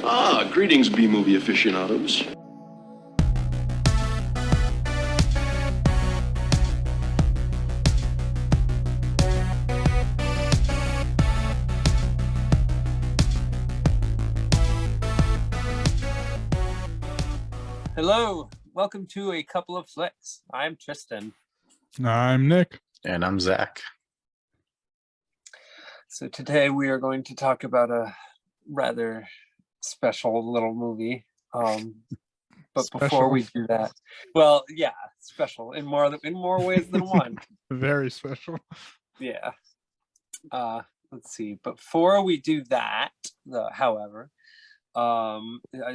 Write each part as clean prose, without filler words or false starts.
Greetings, B-movie aficionados. Hello, welcome to A Couple of Flicks. I'm Tristan. I'm Nick. And I'm Zach. So today we are going to talk about a rather special little movie. But before we do that, well, yeah, special in more ways than one. Very special. Yeah. Let's see. Before we do that, however, are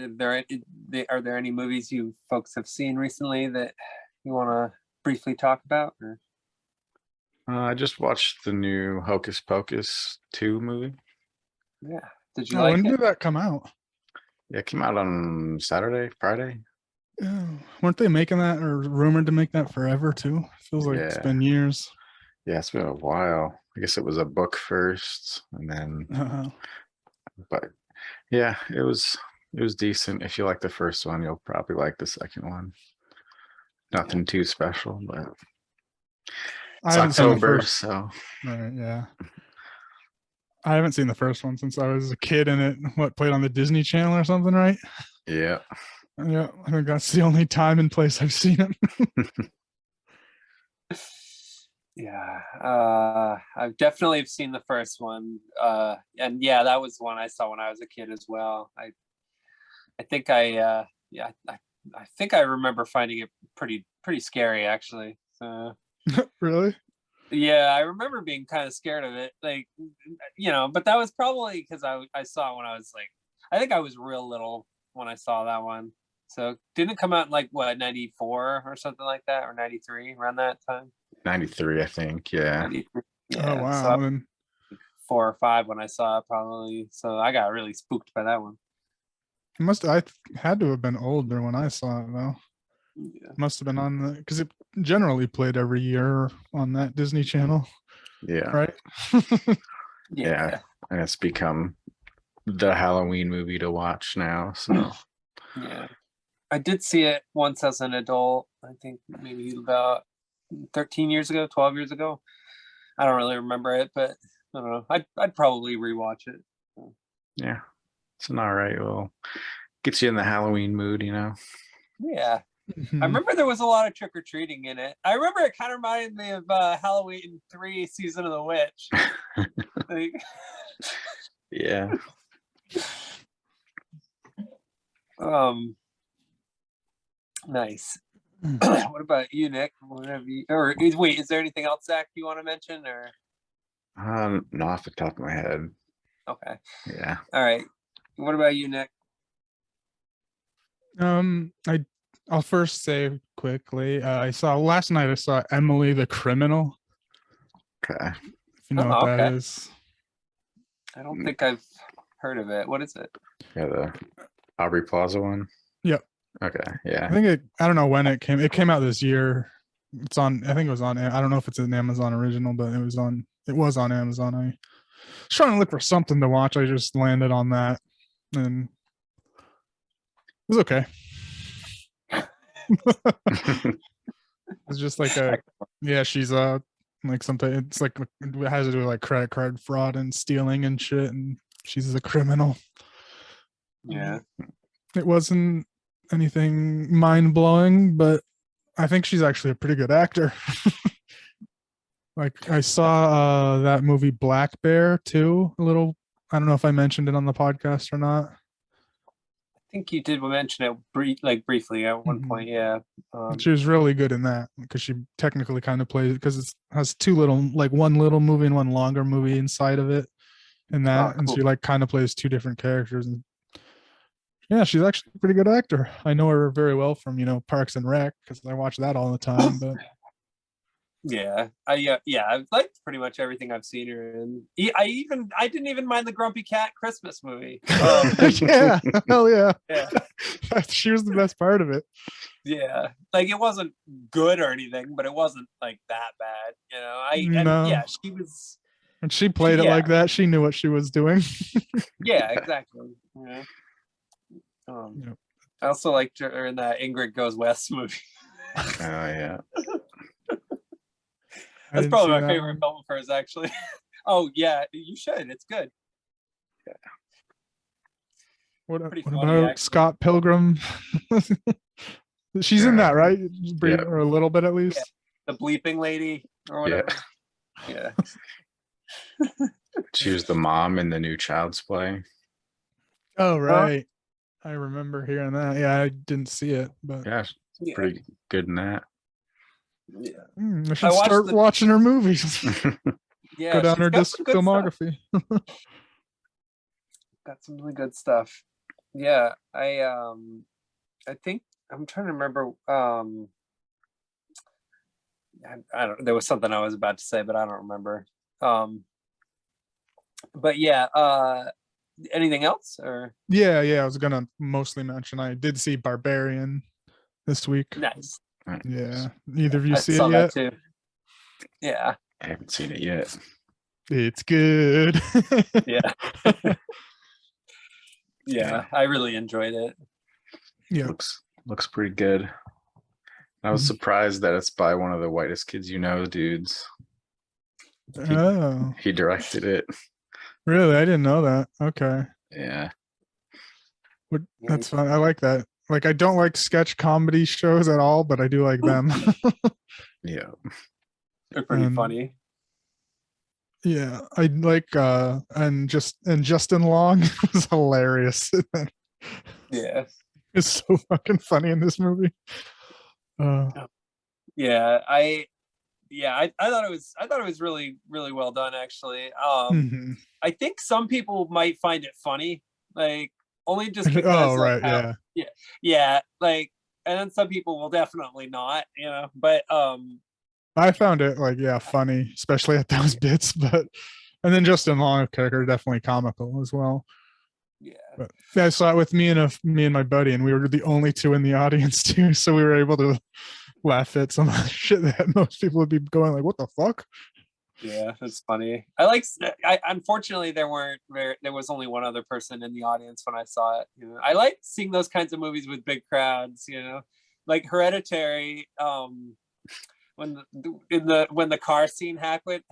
there any movies you folks have seen recently that you want to briefly talk about? Or? I just watched the new Hocus Pocus 2 movie. Yeah. Did you like it? When did that come out? Yeah, it came out on Friday. Yeah. Weren't they making that or rumored to make that forever too? Feels like it's been years. Yeah, it's been a while. I guess it was a book first and then but yeah, it was decent. If you like the first one, you'll probably like the second one. Nothing too special, but it's October, so right, yeah. I haven't seen the first one since I was a kid, and it played on the Disney Channel or something, right? Yeah. Yeah, I think that's the only time and place I've seen it. Yeah, I've definitely seen the first one, and yeah, that was one I saw when I was a kid as well. I think I think I remember finding it pretty scary, actually. Really? Yeah, I remember being kind of scared of it, like, but that was probably because I saw it when I was I think I was real little when I saw that one. So didn't it come out in 94 or something like that, or 93, around that time? 93, I think. Yeah. 93. Yeah. Oh wow. So 4 or 5 when I saw it, probably. So I got really spooked by that one. I had to have been older when I saw it though. Yeah. Must have been on because it generally played every year on that Disney Channel. Yeah. Right. Yeah. And it's become the Halloween movie to watch now. So yeah. I did see it once as an adult. I think maybe about 13 years ago, 12 years ago. I don't really remember it, but I don't know. I'd probably rewatch it. Yeah, it's an all right. Well, gets you in the Halloween mood, Yeah. I remember there was a lot of trick or treating in it. I remember it kind of reminded me of Halloween 3: Season of the Witch. Yeah. Nice. What about you, Nick? Is there anything else, Zach, you want to mention, or? Not off the top of my head. Okay. Yeah. All right. What about you, Nick? I'll first say quickly. Last night I saw Emily the Criminal. Okay. If you know what that is. I don't think I've heard of it. What is it? Yeah, the Aubrey Plaza one. Yep. Okay. Yeah. I don't know when it came. It came out this year. It's on. I think it was on. I don't know if it's an Amazon original, but it was on Amazon. I was trying to look for something to watch. I just landed on that, and it was okay. It's just she's something. It's it has to do with credit card fraud and stealing and shit, and she's a criminal. Yeah. It wasn't anything mind-blowing, but I think she's actually a pretty good actor. I saw that movie Black Bear too, a little. I don't know if I mentioned it on the podcast or not. I think you did mention it briefly at one point. Yeah. She was really good in that because she technically kind of plays, because it has two little, one little movie and one longer movie inside of it, and that, and she kind of plays two different characters. And yeah, she's actually a pretty good actor. I know her very well from Parks and Rec, because I watch that all the time. But yeah, I've liked pretty much everything I've seen her in. I didn't even mind the Grumpy Cat Christmas movie. Yeah, hell yeah. Yeah. She was the best part of it. Yeah, it wasn't good or anything, but it wasn't that bad. Yeah, she was. When she played it like that, she knew what she was doing. Yeah, exactly. Yeah. Yep. I also liked her in that Ingrid Goes West movie. Oh yeah. That's probably my favorite film of hers, actually. Oh yeah, you should. It's good. What Pretty about funny, actually. Scott Pilgrim? She's in that, right? Yeah. Or a little bit at least. Yeah. The bleeping lady or Yeah. whatever. Yeah. She was the mom in the new Child's Play. Oh right, I remember hearing that. Yeah, I didn't see it, but Yeah, she's Yeah. pretty good in that. Yeah. I should watched start watching her movies. Yeah. Go down she's her got some good stuff. filmography. Got some really good stuff. Yeah. I think I'm trying to remember. I don't. There was something I was about to say, but I don't remember. But yeah. Anything else or Yeah, I was gonna mostly mention I did see Barbarian this week. nice? Yeah, neither of you I see saw it that yet? too. Yeah. I haven't seen it yet. It's good. Yeah. Yeah. I really enjoyed it. Yeah. Looks pretty good. I was Mhm. surprised that it's by one of the whitest kids you know dudes. Oh, He directed it. really? I didn't know that. Okay. Yeah. That's fun. I like that. Like, I don't like sketch comedy shows at all, but I do like them. Yeah. They're pretty Um, funny. Yeah, I like and Justin Long was hilarious. Yeah. It's so fucking funny in this movie. Yeah. I thought it was really, really well done, actually. Mhm. I think some people might find it funny, like only just because Oh, like, right, how- yeah. yeah, like, and then some people will definitely not, but I found it like, yeah, funny, especially at those bits, but and then Justin Long character definitely comical as well. yeah, But yeah, I saw it with me and my buddy, and we were the only two in the audience too, so we were able to laugh at some of the shit that most people would be going like, "What the fuck?" yeah, that's funny. Unfortunately there was only one other person in the audience when I saw it. I like seeing those kinds of movies with big crowds, like Hereditary. When the car scene happened,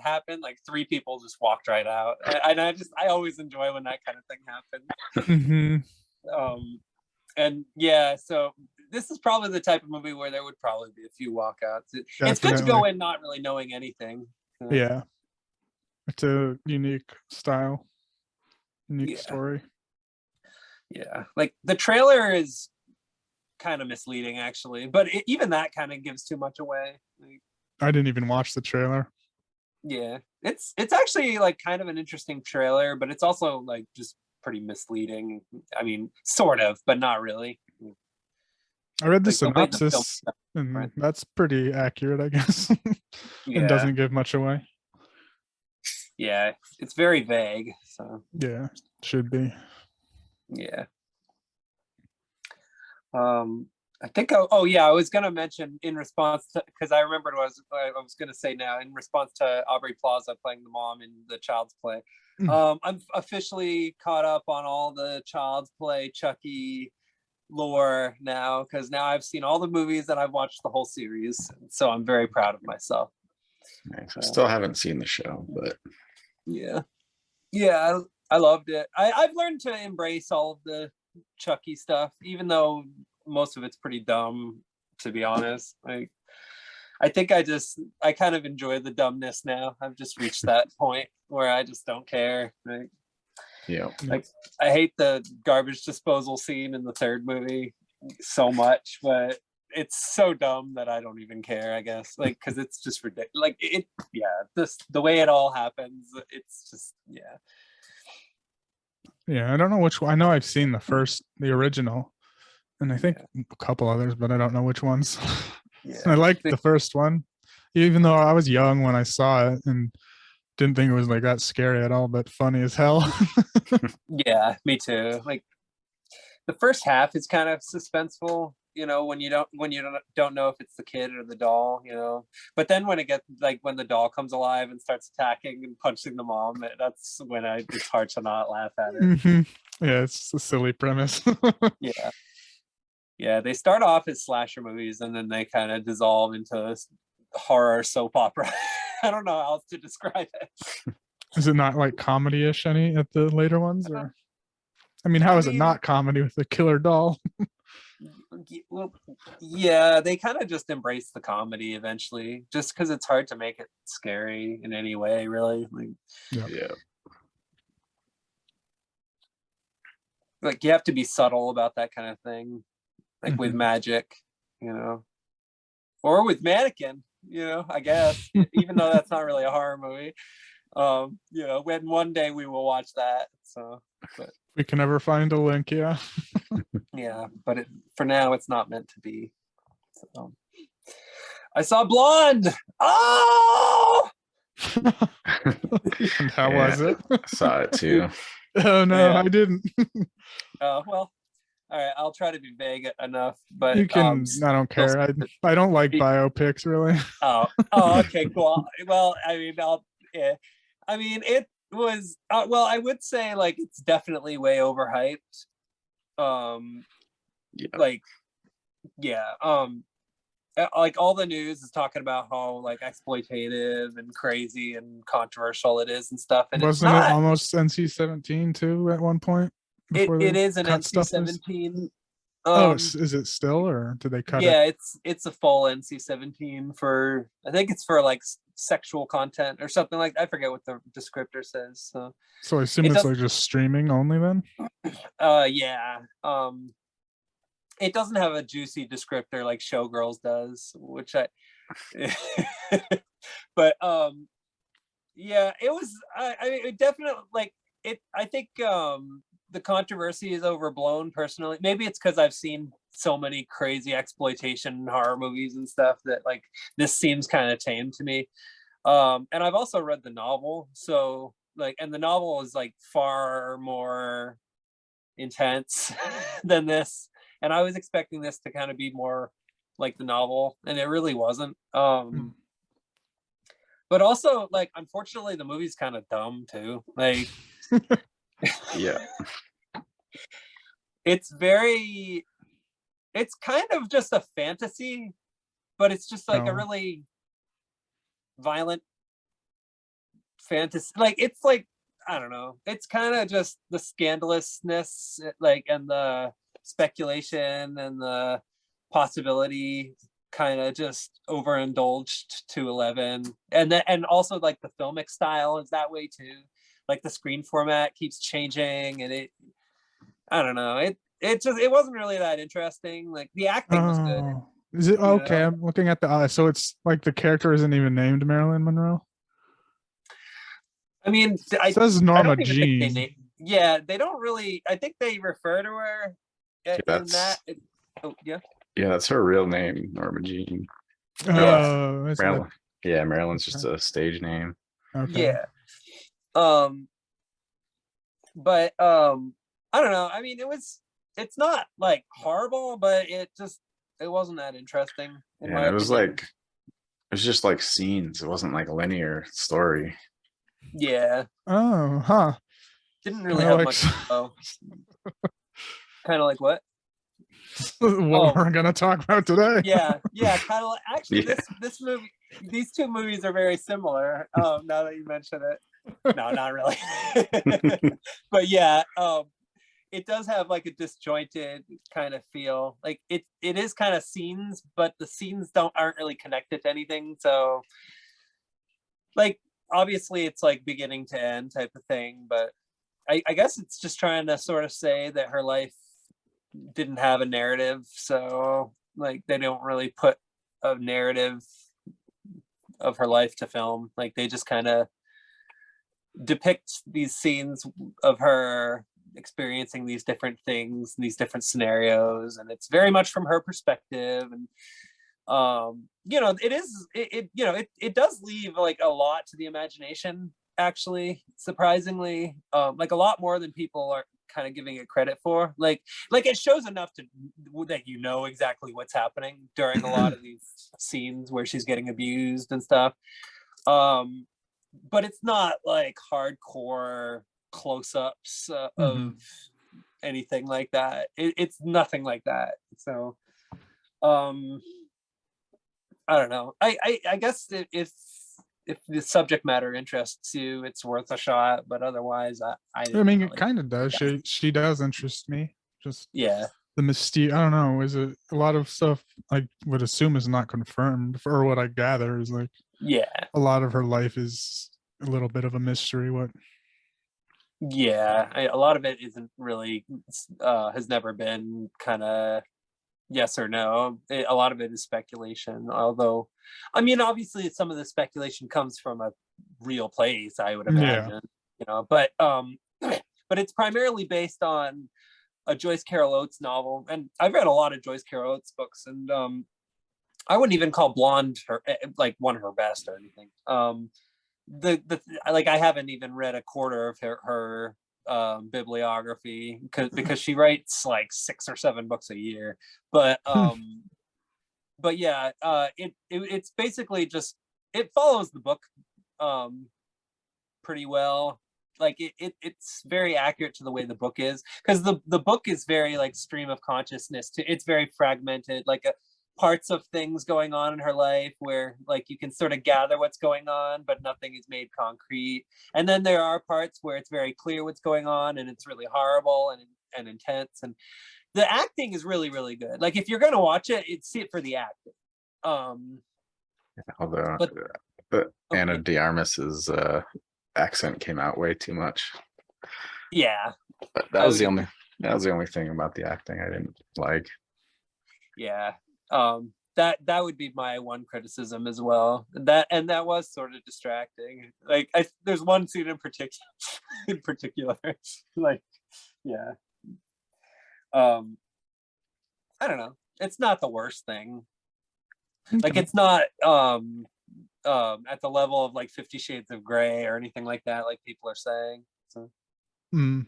like 3 people just walked right out, and I always enjoy when that kind of thing happens. Mhm. And yeah, so this is probably the type of movie where there would probably be a few walkouts. It's good to go Definitely. in not really knowing anything. Yeah, it's a unique style, unique Yeah. story. Yeah, like the trailer is kind of misleading, actually, but even that kind of gives too much away. Like, I didn't even watch the trailer. yeah, it's actually like kind of an interesting trailer, but it's also like just pretty misleading. I mean, sort of, but not really. I read the Like the way the film- synopsis, and right. that's pretty accurate, I guess, Yeah, and doesn't give much away. yeah, it's very vague. So Yeah, should be. yeah. I think. Oh yeah, I was gonna mention in response to, because I remembered what I was gonna say now in response to Aubrey Plaza playing the mom in the Child's Play. I'm officially caught up on all the Child's Play Chucky lore now, because now I've seen all the movies and I've watched the whole series, so I'm very proud of myself. Nice. I still haven't seen the show, but Yeah, I loved it. I've learned to embrace all of the Chucky stuff, even though most of it's pretty dumb, to be honest. Like, I think I kind of enjoy the dumbness now. I've just reached that point where I just don't care. Like, yeah. like I hate the garbage disposal scene in the 3rd movie so much, but it's so dumb that I don't even care, I guess. Like, because it's just ridiculous. Like the way it all happens, it's just Yeah, I don't know which one. I know I've seen the original, and I think a couple others, but I don't know which ones. I liked the first one, even though I was young when I saw it and didn't think it was like that scary at all, but funny as hell. Yeah, me too. Like the first half is kind of suspenseful, when you don't know if it's the kid or the doll, but then when it gets like when the doll comes alive and starts attacking and punching the mom, that's when it's hard to not laugh at it. Yeah, it's a silly premise. Yeah. Yeah, they start off as slasher movies and then they kind of dissolve into horror soap opera. I don't know how else to describe it. Is it not like comedy-ish any at the later ones, or I mean, how I is it mean, not comedy with the killer doll? well, yeah, they kind of just embrace the comedy eventually, just because it's hard to make it scary in any way, really. Yeah. Like you have to be subtle about that kind of thing, like with magic, you know, or with Mannequin, you know. I guess even though that's not really a horror movie, you know, when one day we will watch that. So, but We can never find a link, yeah. yeah, but for now it's not meant to be. So, I saw Blonde. Oh, And how Yeah, was it? I saw it too. Oh no, Yeah. I didn't. well, all right. I'll try to be vague enough, but You can. I don't care. I don't like biopics really. Oh, okay, cool. Well, I mean, yeah. I mean, it was. Well, I would say like it's definitely way overhyped. Yeah. Like, yeah. Like all the news is talking about how like exploitative and crazy and controversial it is and stuff, and Wasn't it's it not. almost NC-17 too at one point? Before It they is an cut stuff loose? NC-17. Oh, is it still, or did they cut it? Yeah, it's a full NC-17 for, I think it's for like sexual content or something like, I forget what the descriptor says. So So I assume it it's does. like just streaming only then. Yeah. It doesn't have a juicy descriptor like Showgirls does, which I but yeah, it was I mean it definitely like it. I think the controversy is overblown personally. Maybe it's because I've seen so many crazy exploitation horror movies and stuff that like this seems kind of tame to me. And I've also read the novel, so like, and the novel is like far more intense than this. And I was expecting this to kind of be more like the novel, and it really wasn't. But also, like, unfortunately, the movie's kind of dumb too. Like, Yeah. it's kind of just a fantasy, but it's just like a really violent fantasy. Like, it's like, I don't know. It's kind of just the scandalousness, like, and the speculation and the possibility kind of just overindulged to 11. And also like the filmic style is that way too. Like the screen format keeps changing, and I don't know. It wasn't really that interesting. Like the acting was good. Is it okay? know? I'm looking at the so it's like the character isn't even named Marilyn Monroe. I mean, It says Norma Jean. Yeah, they don't really. I think they refer to her in that. Yeah. Yeah, that's her real name, Norma Jean. Oh, that's Marilyn. Yeah, Marilyn's just a stage name. okay. Yeah. But I don't know. I mean, it's not like horrible, but it wasn't that interesting. Yeah, it was like, it was just like scenes. It wasn't like a linear story. Yeah. Oh, huh. Didn't really have much. Kind of like what? What we're gonna talk about today. Yeah, kind of like, actually, this movie, these two movies are very similar. Now that you mention it, no, not really. But yeah, it does have like a disjointed kind of feel. Like it is kind of scenes, but the scenes aren't really connected to anything. So, like, obviously, it's like beginning to end type of thing. But I guess it's just trying to sort of say that her life didn't have a narrative, so like they don't really put a narrative of her life to film. Like they just kind of depict these scenes of her experiencing these different things, these different scenarios, and it's very much from her perspective. And it does leave like a lot to the imagination, actually, surprisingly, like a lot more than people are kind of giving it credit for. Like it shows enough that you know exactly what's happening during a lot of these scenes where she's getting abused and stuff. But it's not like hardcore close-ups of anything like that. It's nothing like that. So I don't know. I guess if the subject matter interests you, it's worth a shot. But otherwise, I I didn't mean, really- it kind of does. She does interest me. Just yeah. the mystique. I don't know. Is it a lot of stuff I would assume is not confirmed, or what I gather is like Yeah. a lot of her life is a little bit of a mystery. What? Yeah, a lot of it isn't really has never been kind of yes or no. A lot of it is speculation, although I mean obviously some of the speculation comes from a real place, I would Yeah. imagine, you know, but but it's primarily based on a Joyce Carol Oates novel, and I've read a lot of Joyce Carol Oates books, and I wouldn't even call Blonde her like one of her best or anything. The like I haven't even read a quarter of her bibliography because she writes like 6 or 7 books a year. But yeah, it's basically just it follows the book pretty well. Like it's very accurate to the way the book is, because the book is very like stream of consciousness. It's very fragmented, like parts of things going on in her life where like you can sort of gather what's going on, but nothing is made concrete. And then there are parts where it's very clear what's going on, and it's really horrible and intense. And the acting is really, really good. Like if you're gonna watch it, see it for the acting. Although But- Anna de Armas's accent came out way too much. Yeah, But I that was would the only thing about the acting I didn't like. yeah. That would be my one criticism as well. That was sort of distracting. Like there's one scene in particular, like yeah. I don't know. It's not the worst thing. Like it's not at the level of like 50 Shades of Grey or anything like that, like people are saying. So Mm.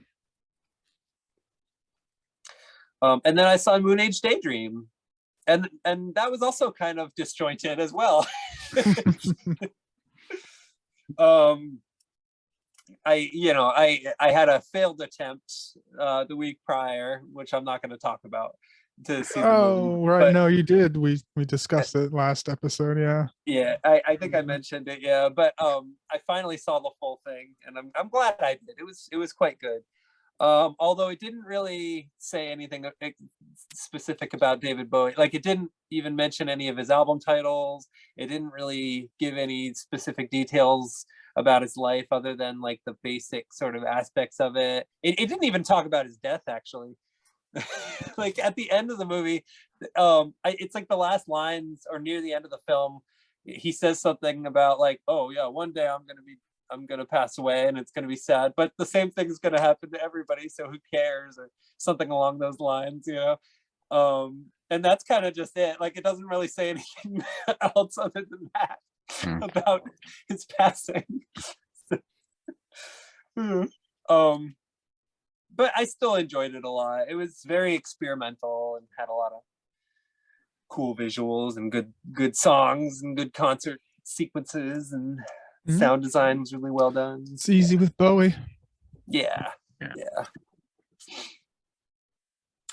and then I saw Moon Age Daydream. And that was also kind of disjointed as well. I had a failed attempt the week prior, which I'm not going to talk about, to see the Oh, movie. right. But No, you did. We discussed it last episode. Yeah. yeah, I think I mentioned it. Yeah, but I finally saw the full thing, and I'm glad I did. It was quite good. Although it didn't really say anything specific about David Bowie. Like it didn't even mention any of his album titles. It didn't really give any specific details about his life other than like the basic sort of aspects of it. It didn't even talk about his death, actually. Like at the end of the movie, it's like the last lines or near the end of the film, he says something about like, oh yeah, one day I'm gonna pass away and it's gonna be sad, but the same thing is gonna happen to everybody, so who cares, or something along those lines, you know. And that's kind of just it. Like it doesn't really say anything else other than that about his passing. But I still enjoyed it a lot. It was very experimental and had a lot of cool visuals and good songs and good concert sequences, and sound design was really well done. It's easy with Bowie. Yeah.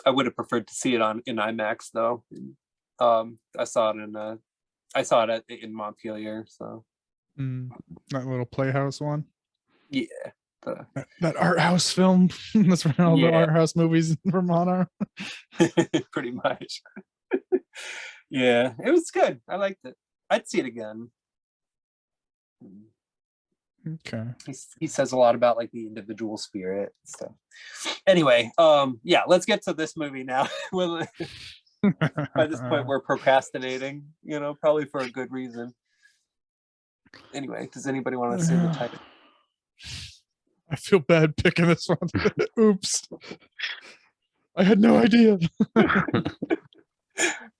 I would have preferred to see it in IMAX though. I saw it in Montpelier. So That little Playhouse one. yeah, that art house film. That's where all the Yeah. art house movies in Vermont are. pretty much. Yeah, it was good. I liked it. I'd see it again. Okay. He says a lot about like the individual spirit and stuff. Anyway, yeah, let's get to this movie now. By this point, we're procrastinating, you know, probably for a good reason. Anyway, does anybody want to say the title? I feel bad picking this one. Oops. I had no idea.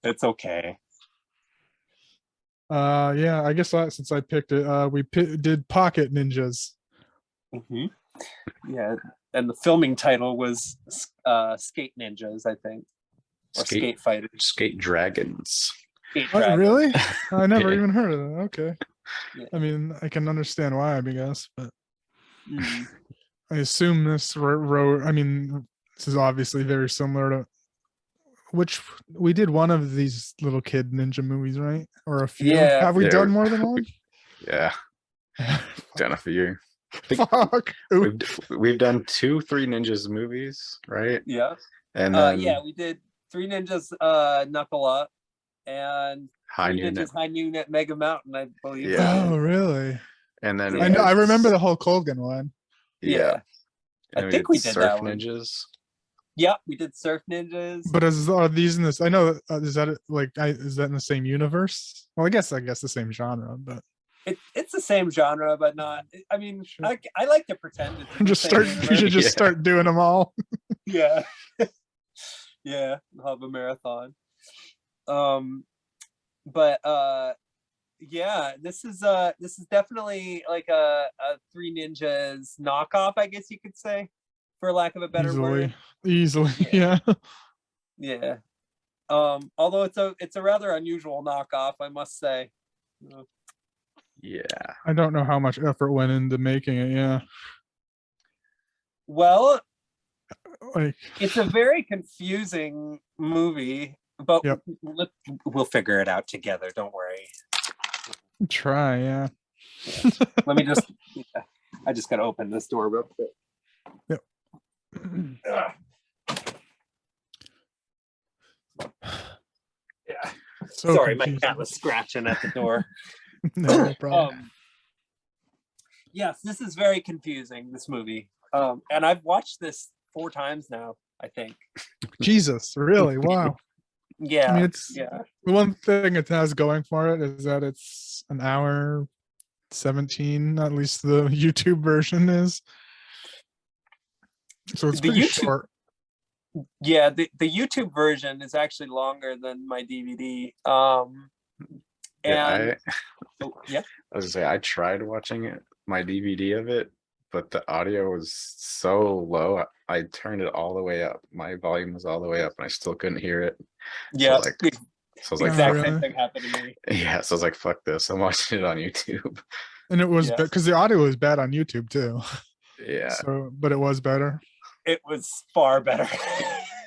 It's okay. Yeah, I guess since I picked it, we did Pocket Ninjas. Yeah, and the filming title was Skate Ninjas, I think, or Skate Fighters. Skate Dragons. Skate Oh, Dragons. really? I never Yeah. even heard of it. Okay. Yeah. I mean, I can understand why, I guess, but Mhm. I assume this wrote. I mean, This is obviously very similar to which we did one of these little kid ninja movies, right? Or a few. Yeah. Have we Yeah, done more than one? Yeah, done it for you. Fuck. Ooh. We've done 3 Ninjas movies, right? Yeah. And then Yeah, we did Three Ninjas Knuckle Up and High Three Noon. Ninjas High Noon at Mega Mountain, I believe. Yeah. Oh, really? And then Yeah. I know. I remember the Hulk Hogan one. Yeah. And I think we did Surf that one. Ninjas. Yeah, we did Surf Ninjas. But are these in this? I know. Is that is that in the same universe? Well, I guess the same genre, but It's the same genre, but not. I mean, Sure. I like to pretend it's in the just same start. universe. You should just Yeah. start doing them all. Yeah. Yeah, we'll have a marathon. But yeah, this is definitely like a Three Ninjas knockoff, I guess you could say, for lack of a better word. Easily, yeah. Yeah. Although it's a rather unusual knockoff, I must say. Yeah. I don't know how much effort went into making it. Yeah, Well, like it's a very confusing movie, but Yep. we'll figure it out together. Don't worry. try. Yeah. Let me just. I just gotta open this door real quick. Yeah. So Sorry, my confusing. cat was scratching at the door. No problem. Yes, this is very confusing, this movie. And I've watched this 4 times now, I think. Jesus, really? Wow. Yeah. I mean, it's yeah. the one thing it has going for it is that it's an hour 17. At least the YouTube version is. So it's The pretty YouTube- short. Yeah, the YouTube version is actually longer than my DVD. Yeah, Yeah. I was gonna say I tried watching it, my DVD of it, but the audio was so low. I turned it all the way up. My volume was all the way up, and I still couldn't hear it. Yeah. like- the So I was Yeah, like, exact really? same thing happened to me. yeah. So I was like, fuck this. I'm watching it on YouTube. And it was Yeah. because the audio was bad on YouTube too. Yeah, So, but it was better. It was far better.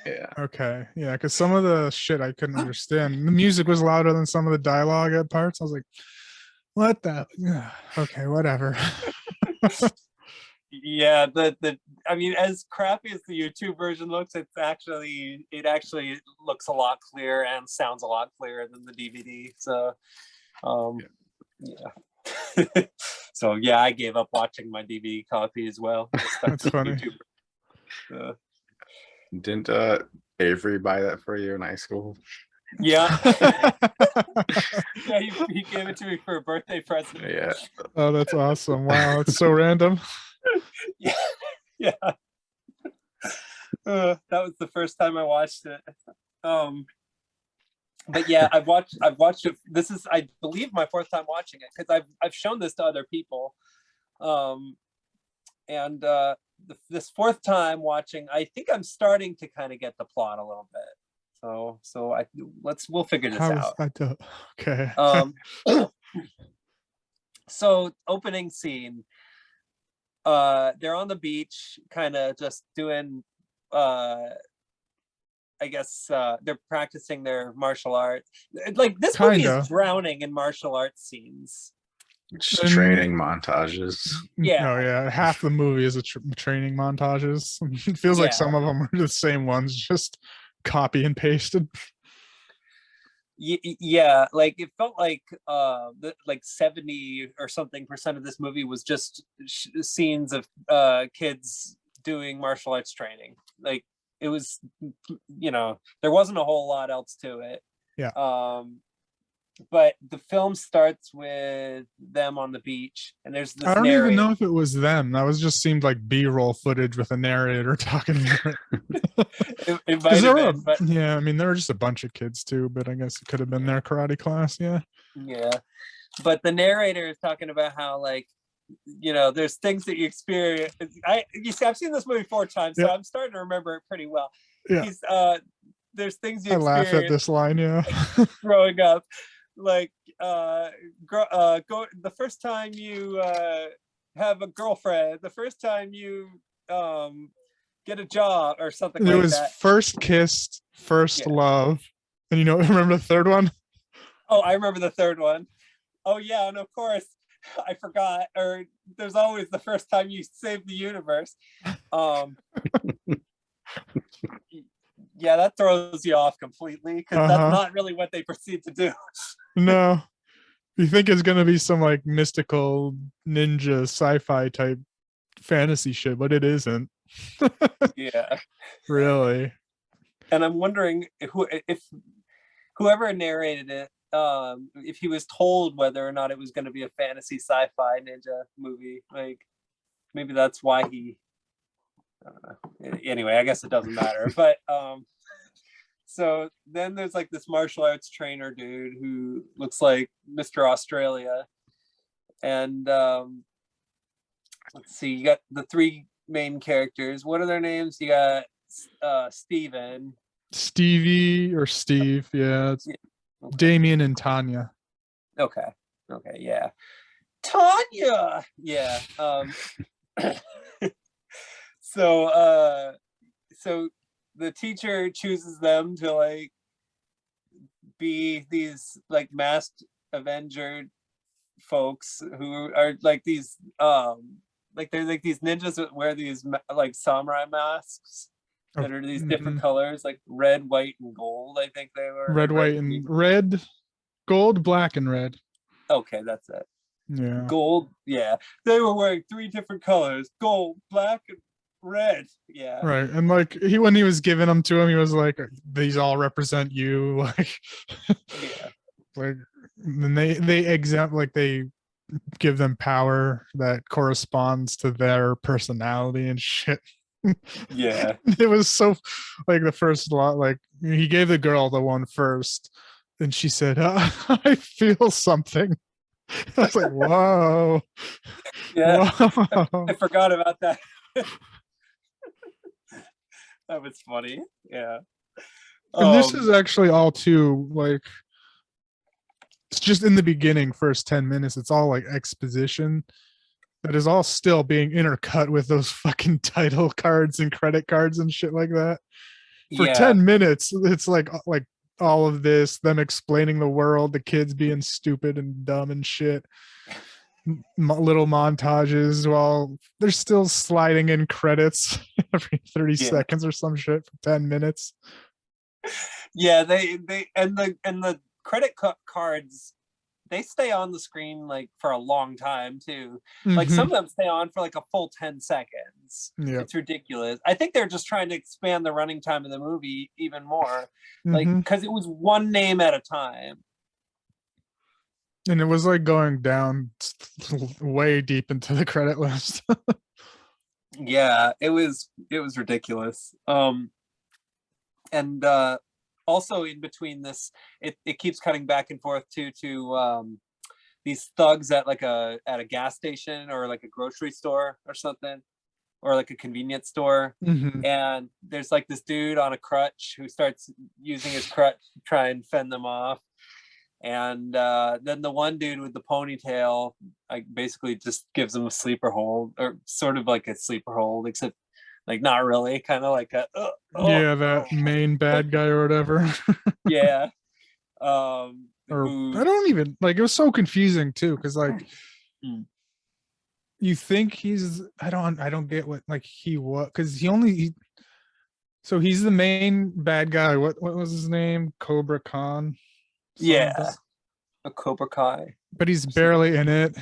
yeah. Okay. Yeah. Because some of the shit I couldn't understand. The music was louder than some of the dialogue at parts. I was like, what the? Okay, whatever. Yeah, I mean, as crappy as the YouTube version looks, it actually looks a lot clearer and sounds a lot clearer than the DVD. So yeah. So yeah, I gave up watching my DVD copy as well. That's funny. Uh, Didn't Avery buy that for you in high school? yeah. Yeah, he gave it to me for a birthday present. Yeah. Oh, that's awesome. Wow. It's so random. Yeah. Yeah. That was the first time I watched it. But yeah, I've watched it. This is, I believe, my 4th time watching it because I've shown this to other people. And this 4th time watching, I think I'm starting to kind of get the plot a little bit. So we'll figure this How is out. that okay. So opening scene, they're on the beach, kind of just doing, I guess they're practicing their martial arts. Like this movie Kinda. is drowning in martial arts scenes. Just And- training montages. Yeah. Oh yeah. Half the movie is a training montages. It feels like Yeah. some of them are the same ones, just copy and pasted. Yeah, like it felt like like 70 or something % of this movie was just scenes of kids doing martial arts training. Like it was, there wasn't a whole lot else to it. Yeah. But the film starts with them on the beach, and there's this I don't even know narrator. if it was them. That was just seemed like B-roll footage with a narrator talking. It 'Cause might there have were, been, but yeah, I mean, there were just a bunch of kids too, but I guess it could have been their karate class. Yeah. yeah. But the narrator is talking about how, like, there's things that you experience. You see, I've seen this movie 4 times, so Yeah. I'm starting to remember it pretty well. Yeah. He's there's things you I laugh at experience this line. Yeah. growing up, like go the first time you have a girlfriend, the first time you get a job or something It like was that. first kissed, first Yeah. love, and remember the third one? Oh, I remember the third one. Oh yeah, and of course I forgot. Or there's always the first time you save the universe. Yeah, that throws you off completely because that's not really what they proceed to do. No, you think it's gonna be some like mystical ninja sci-fi type fantasy shit, but it isn't. Yeah, Really. and I'm wondering if whoever narrated it, if he was told whether or not it was going to be a fantasy sci-fi ninja movie. Like maybe that's why he. I don't know. Anyway, I guess it doesn't matter. But so then there's like this martial arts trainer dude who looks like Mr. Australia, and let's see, you got the three main characters. What are their names? You got Steven. Stevie or Steve, yeah. It's Okay. Damien and Tanya. Okay, yeah. Tanya, yeah. So the teacher chooses them to like be these like masked Avenger folks who are like these like they're like these ninjas that wear these like samurai masks that are these different colors, like red, white, and gold. I think they were red, white, and red, gold, black, and red. Okay, that's it. Yeah. Gold, yeah. They were wearing three different colors: gold, black, and red. Yeah. Right. And like when he was giving them to him, he was like, these all represent you. Like, yeah. Like, and they exempt, like they give them power that corresponds to their personality and shit. Yeah. It was so like the first lot, like he gave the girl the one first, and she said, I feel something. I was like, whoa. Yeah. Whoa. I forgot about that. That was funny. Yeah. And this is actually all too like it's just in the beginning, first 10 minutes, it's all like exposition that is all still being intercut with those fucking title cards and credit cards and shit like that. For 10 minutes, it's like all of this, them explaining the world, the kids being stupid and dumb and shit. Little montages while they're still sliding in credits every 30 seconds or some shit for 10 minutes. Yeah, they and the credit cards, they stay on the screen like for a long time too. Like some of them stay on for like a full 10 seconds. Yeah. It's ridiculous. I think they're just trying to expand the running time of the movie even more. Like because it was one name at a time. And it was like going down way deep into the credit list. Yeah, it was ridiculous. And also in between this, it keeps cutting back and forth to these thugs at like a gas station or like a grocery store or something, or like a convenience store. And there's like this dude on a crutch who starts using his crutch to try and fend them off. And then the one dude with the ponytail like basically just gives him a sleeper hold, or sort of like a sleeper hold, except like not really, kind of like a that main bad guy or whatever. Yeah. Or I don't even like, it was so confusing too, because like you think he's I don't get what like he was, because so he's the main bad guy. What was his name? Cobra Khan. Yeah, a Cobra Kai. But he's barely in it.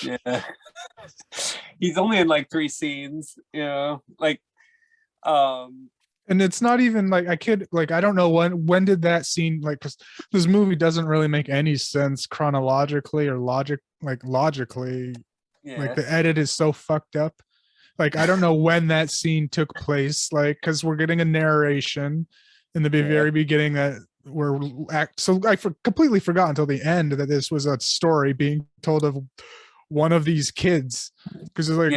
Yeah, he's only in like 3 scenes. You know, like, and it's not even like I don't know when did that scene, like, 'cause this movie doesn't really make any sense chronologically or logically. Yeah. Like the edit is so fucked up. Like I don't know when that scene took place. Like because we're getting a narration in the very beginning that. So I completely forgot until the end that this was a story being told of one of these kids, because it's like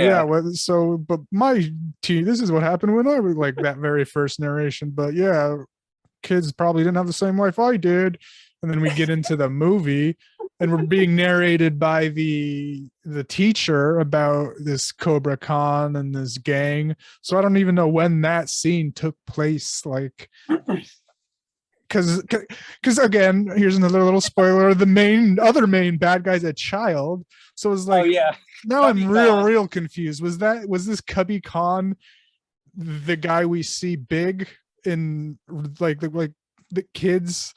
but my team, this is what happened when I was like that very first narration, but yeah, kids probably didn't have the same life I did. And then we get into the movie and we're being narrated by the teacher about this Cobra Khan and this gang. So I don't even know when that scene took place. Like, because again, here's another little spoiler: the other main bad guy's a child. So it's like, Oh yeah. now Cubby I'm Khan. real confused. Was this Cubby Khan, the guy we see big in like the kids?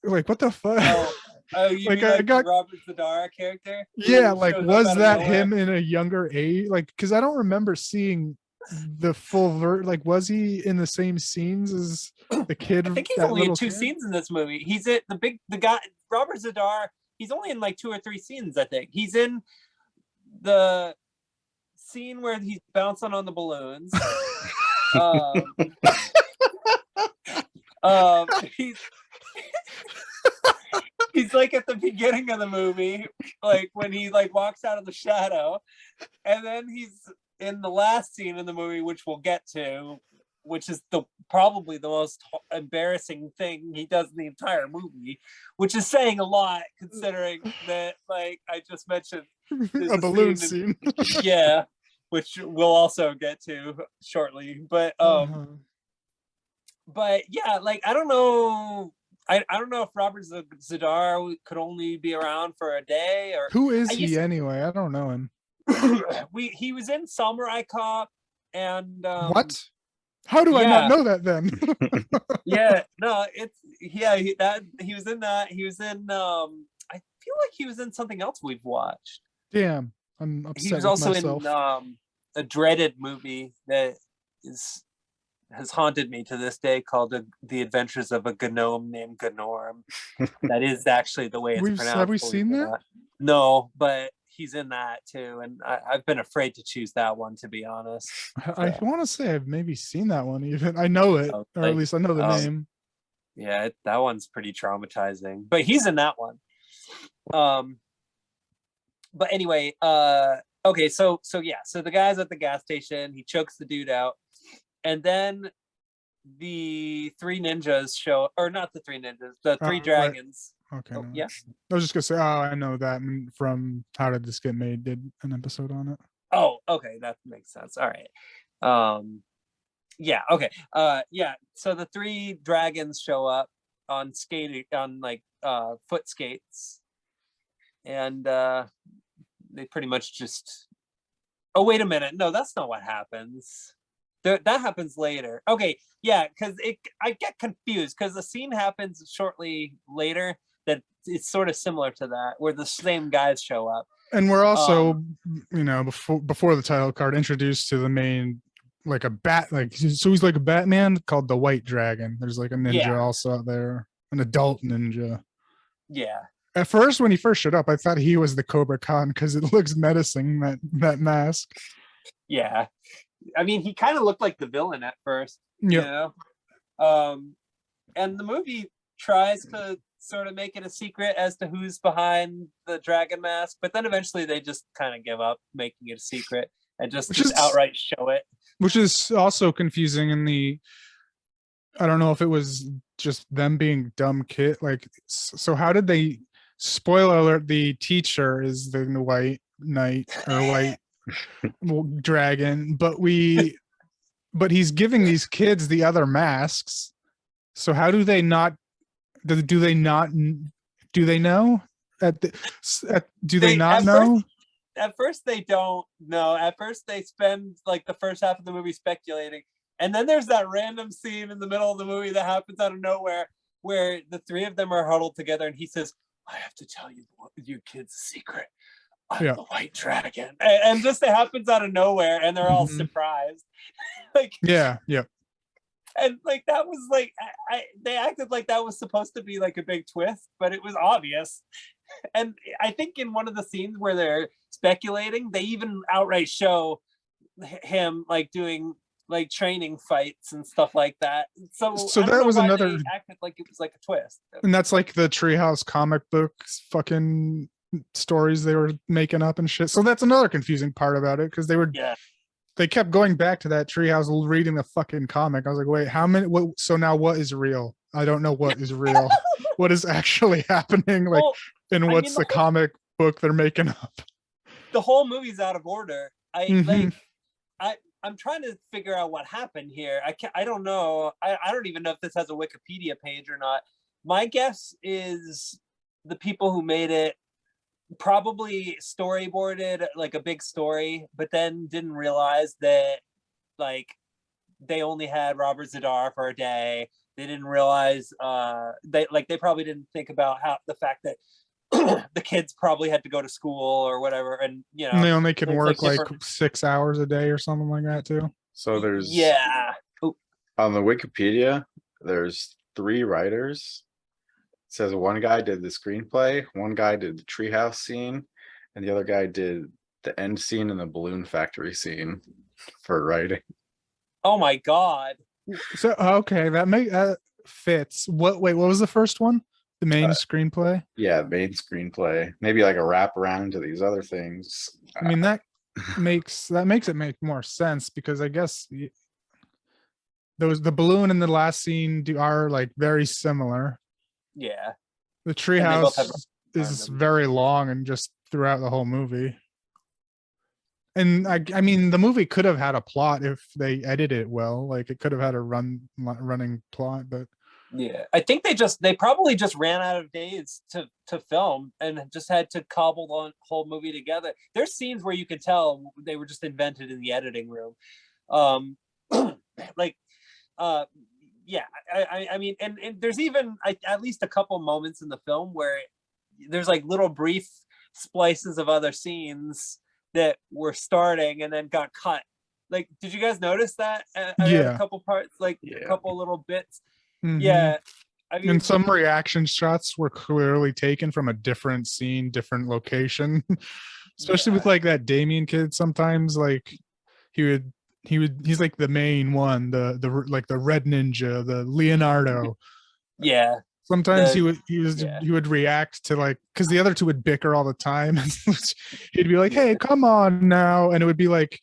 Like, what the fuck? Oh, you Like, mean I like got- the Robert Zadara character? Yeah, Who like, shows up was out of that nowhere? him in a younger age? Like, because I don't remember seeing the full like, was he in the same scenes as the kid? I think he's that only in little 2 kid? scenes in this movie. He's at the guy Robert Zadar. He's only in like 2 or 3 scenes, I think. He's in the scene where he's bouncing on the balloons. He's he's like at the beginning of the movie, like when he like walks out of the shadow, and then he's in the last scene in the movie, which we'll get to, which is probably the most embarrassing thing he does in the entire movie, which is saying a lot considering that, like I just mentioned, there's A balloon scene scene. yeah, which we'll also get to shortly. But yeah, like I don't know. I don't know if Robert Zadar could only be around for a day, or Who is I he used- anyway? I don't know him. he was in Samurai Cop and What? How do I yeah. not know that then? Yeah, no, it's he was in that. He was in I feel like he was in something else we've watched. Damn, I'm upset He was with also myself. in a dreaded movie that has haunted me to this day, called The Adventures of a Gnome Named Gnorm. That is actually the way it's pronounced. Have we believe seen it or that? not. No, but he's in that too, and I've been afraid to choose that one, to be honest. I want to say I've maybe seen that one. Even I know it, Oh, or at least I know the name. Yeah, that one's pretty traumatizing, but he's in that one. But anyway, okay, so the guy's at the gas station, he chokes the dude out, and then the 3 ninjas show, or not the 3 ninjas, the 3 right. dragons. Okay. Oh, no. yeah. I was just gonna say, I know that from How Did This Get Made? Did an episode on it. Oh, okay, that makes sense. All right. Yeah, okay. Yeah, so the 3 dragons show up on foot skates, and they pretty much just, oh wait a minute, no, that's not what happens. That happens later. Okay, yeah, because I get confused because the scene happens shortly later that it's sort of similar to that, where the same guys show up. And we're also, before the title card, introduced to the main, like a bat, like, so he's like a Batman called the White Dragon. There's like a ninja also out there, an adult ninja. Yeah. At first, when he first showed up, I thought he was the Cobra Khan because it looks menacing, that mask. Yeah. I mean, he kind of looked like the villain at first, you know? And the movie tries to sort of make it a secret as to who's behind the dragon mask, but then eventually they just kind of give up making it a secret and just outright show it. Which is also confusing I don't know if it was just them being dumb kid. Like, so how did they, spoiler alert, the teacher is the white knight or white dragon, but he's giving these kids the other masks. So how do they not, do they know? Do they not know? At first they don't know. At first they spend like the first half of the movie speculating. And then there's that random scene in the middle of the movie that happens out of nowhere where the 3 of them are huddled together and he says, I have to tell you kids a secret. I'm the White Dragon. And just it happens out of nowhere and they're all surprised. Like, yeah. And like that was like they acted like that was supposed to be like a big twist, but it was obvious. And I think in one of the scenes where they're speculating, they even outright show him like doing like training fights and stuff like that. So that was another, they acted like it was like a twist. And that's like the Treehouse comic books fucking stories they were making up and shit. So that's another confusing part about it, because they kept going back to that Treehouse reading the fucking comic. I was like, wait, so now what is real? I don't know what is real. What is actually happening? Like, And I what's mean, the comic book they're making up? the whole movie's out of order. Mhm. I'm trying to figure out what happened here. I don't know. I don't even know if this has a Wikipedia page or not. My guess is the people who made it probably storyboarded like a big story, but then didn't realize that like they only had Robert Zadar for a day. They didn't realize they probably didn't think about how the fact that the kids probably had to go to school or whatever, and And they only can there's, work like different- 6 hours a day or something like that too. So there's yeah. on the Wikipedia, there's 3 writers. It says one guy did the screenplay, one guy did the treehouse scene, and the other guy did the end scene and the balloon factory scene for writing. Oh my god. So okay, that fits. What was the first one? The main screenplay? Yeah, main screenplay. Maybe like a wraparound to these other things. I mean that makes it make more sense because I guess the balloon and the last scene are like very similar. Yeah. The they both have treehouse is very long and just throughout the whole movie. And I mean, the movie could have had a plot if they edited it well. Like it could have had a running plot, but yeah, I think they probably just ran out of days to film and just had to cobble the whole movie together. There's scenes where you can tell they were just invented in the editing room. Like, yeah, I mean, and there's even at least a couple moments in the film where there's like little brief splices of other scenes that were starting and then got cut. Like, did you guys notice that? I had a couple parts, like a couple little bits. Mhm. Yeah. I mean, and some reaction shots were clearly taken from a different scene, different location. Especially with like that Damien kid. Sometimes like he's like the main one, the like the red ninja, the Leonardo. yeah. Sometimes he would react to like, because the other two would bicker all the time. He'd be like, "Hey, come on now," and it would be like,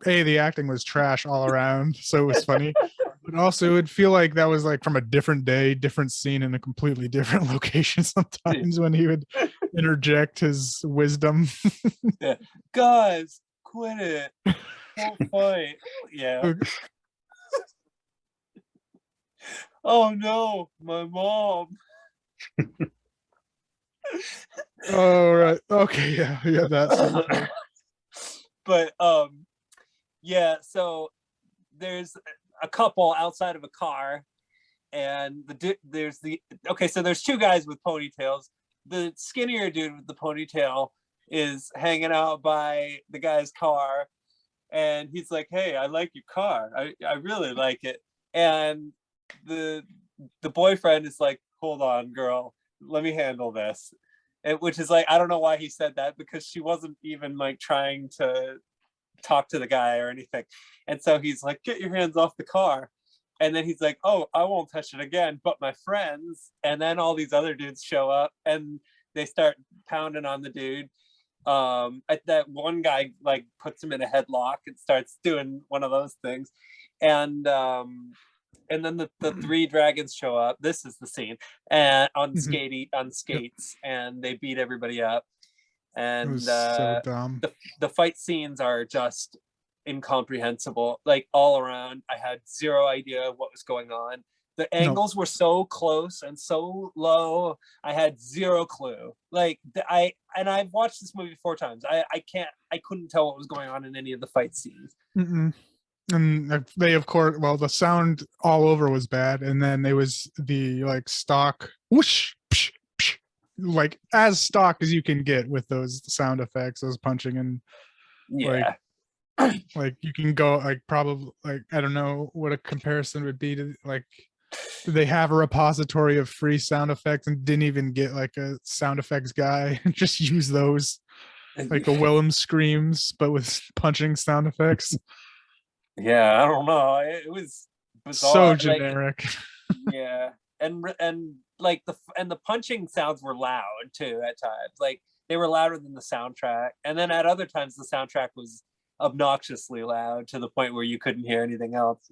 "Hey, the acting was trash all around," so it was funny. But also, it would feel like that was like from a different day, different scene in a completely different location. Sometimes when he would interject his wisdom. Yeah. Guys, quit it! Don't fight. Yeah. Oh no, my mom. Oh right, okay, yeah, that's. But yeah. So there's a couple outside of a car, and there's 2 guys with ponytails. The skinnier dude with the ponytail is hanging out by the guy's car, and he's like, "Hey, I like your car. I really like it." And the boyfriend is like, "Hold on, girl, let me handle this." Which is like, I don't know why he said that, because she wasn't even like trying to talk to the guy or anything. And so he's like, "Get your hands off the car." And then he's like, "Oh, I won't touch it again, but my friends." And then all these other dudes show up and they start pounding on the dude. That one guy like puts him in a headlock and starts doing one of those things. And then the 3 dragons show up. This is the scene, and on skates, and they beat everybody up. And It was so dumb. The fight scenes are just incomprehensible, like all around. I had zero idea what was going on. The angles were so close and so low. I had zero clue. Like I've watched this movie 4 times. I couldn't tell what was going on in any of the fight scenes. And they, of course, well, the sound all over was bad, and then there was the like stock whoosh, psh, psh, like as stock as you can get with those sound effects, those punching, and like you can go like probably like, I don't know what a comparison would be to, like, they have a repository of free sound effects and didn't even get like a sound effects guy and just use those, like a Willem screams but with punching sound effects. Yeah, I don't know. It was bizarre. So generic. Yeah, and like the punching sounds were loud too at times. Like they were louder than the soundtrack, and then at other times the soundtrack was obnoxiously loud to the point where you couldn't hear anything else.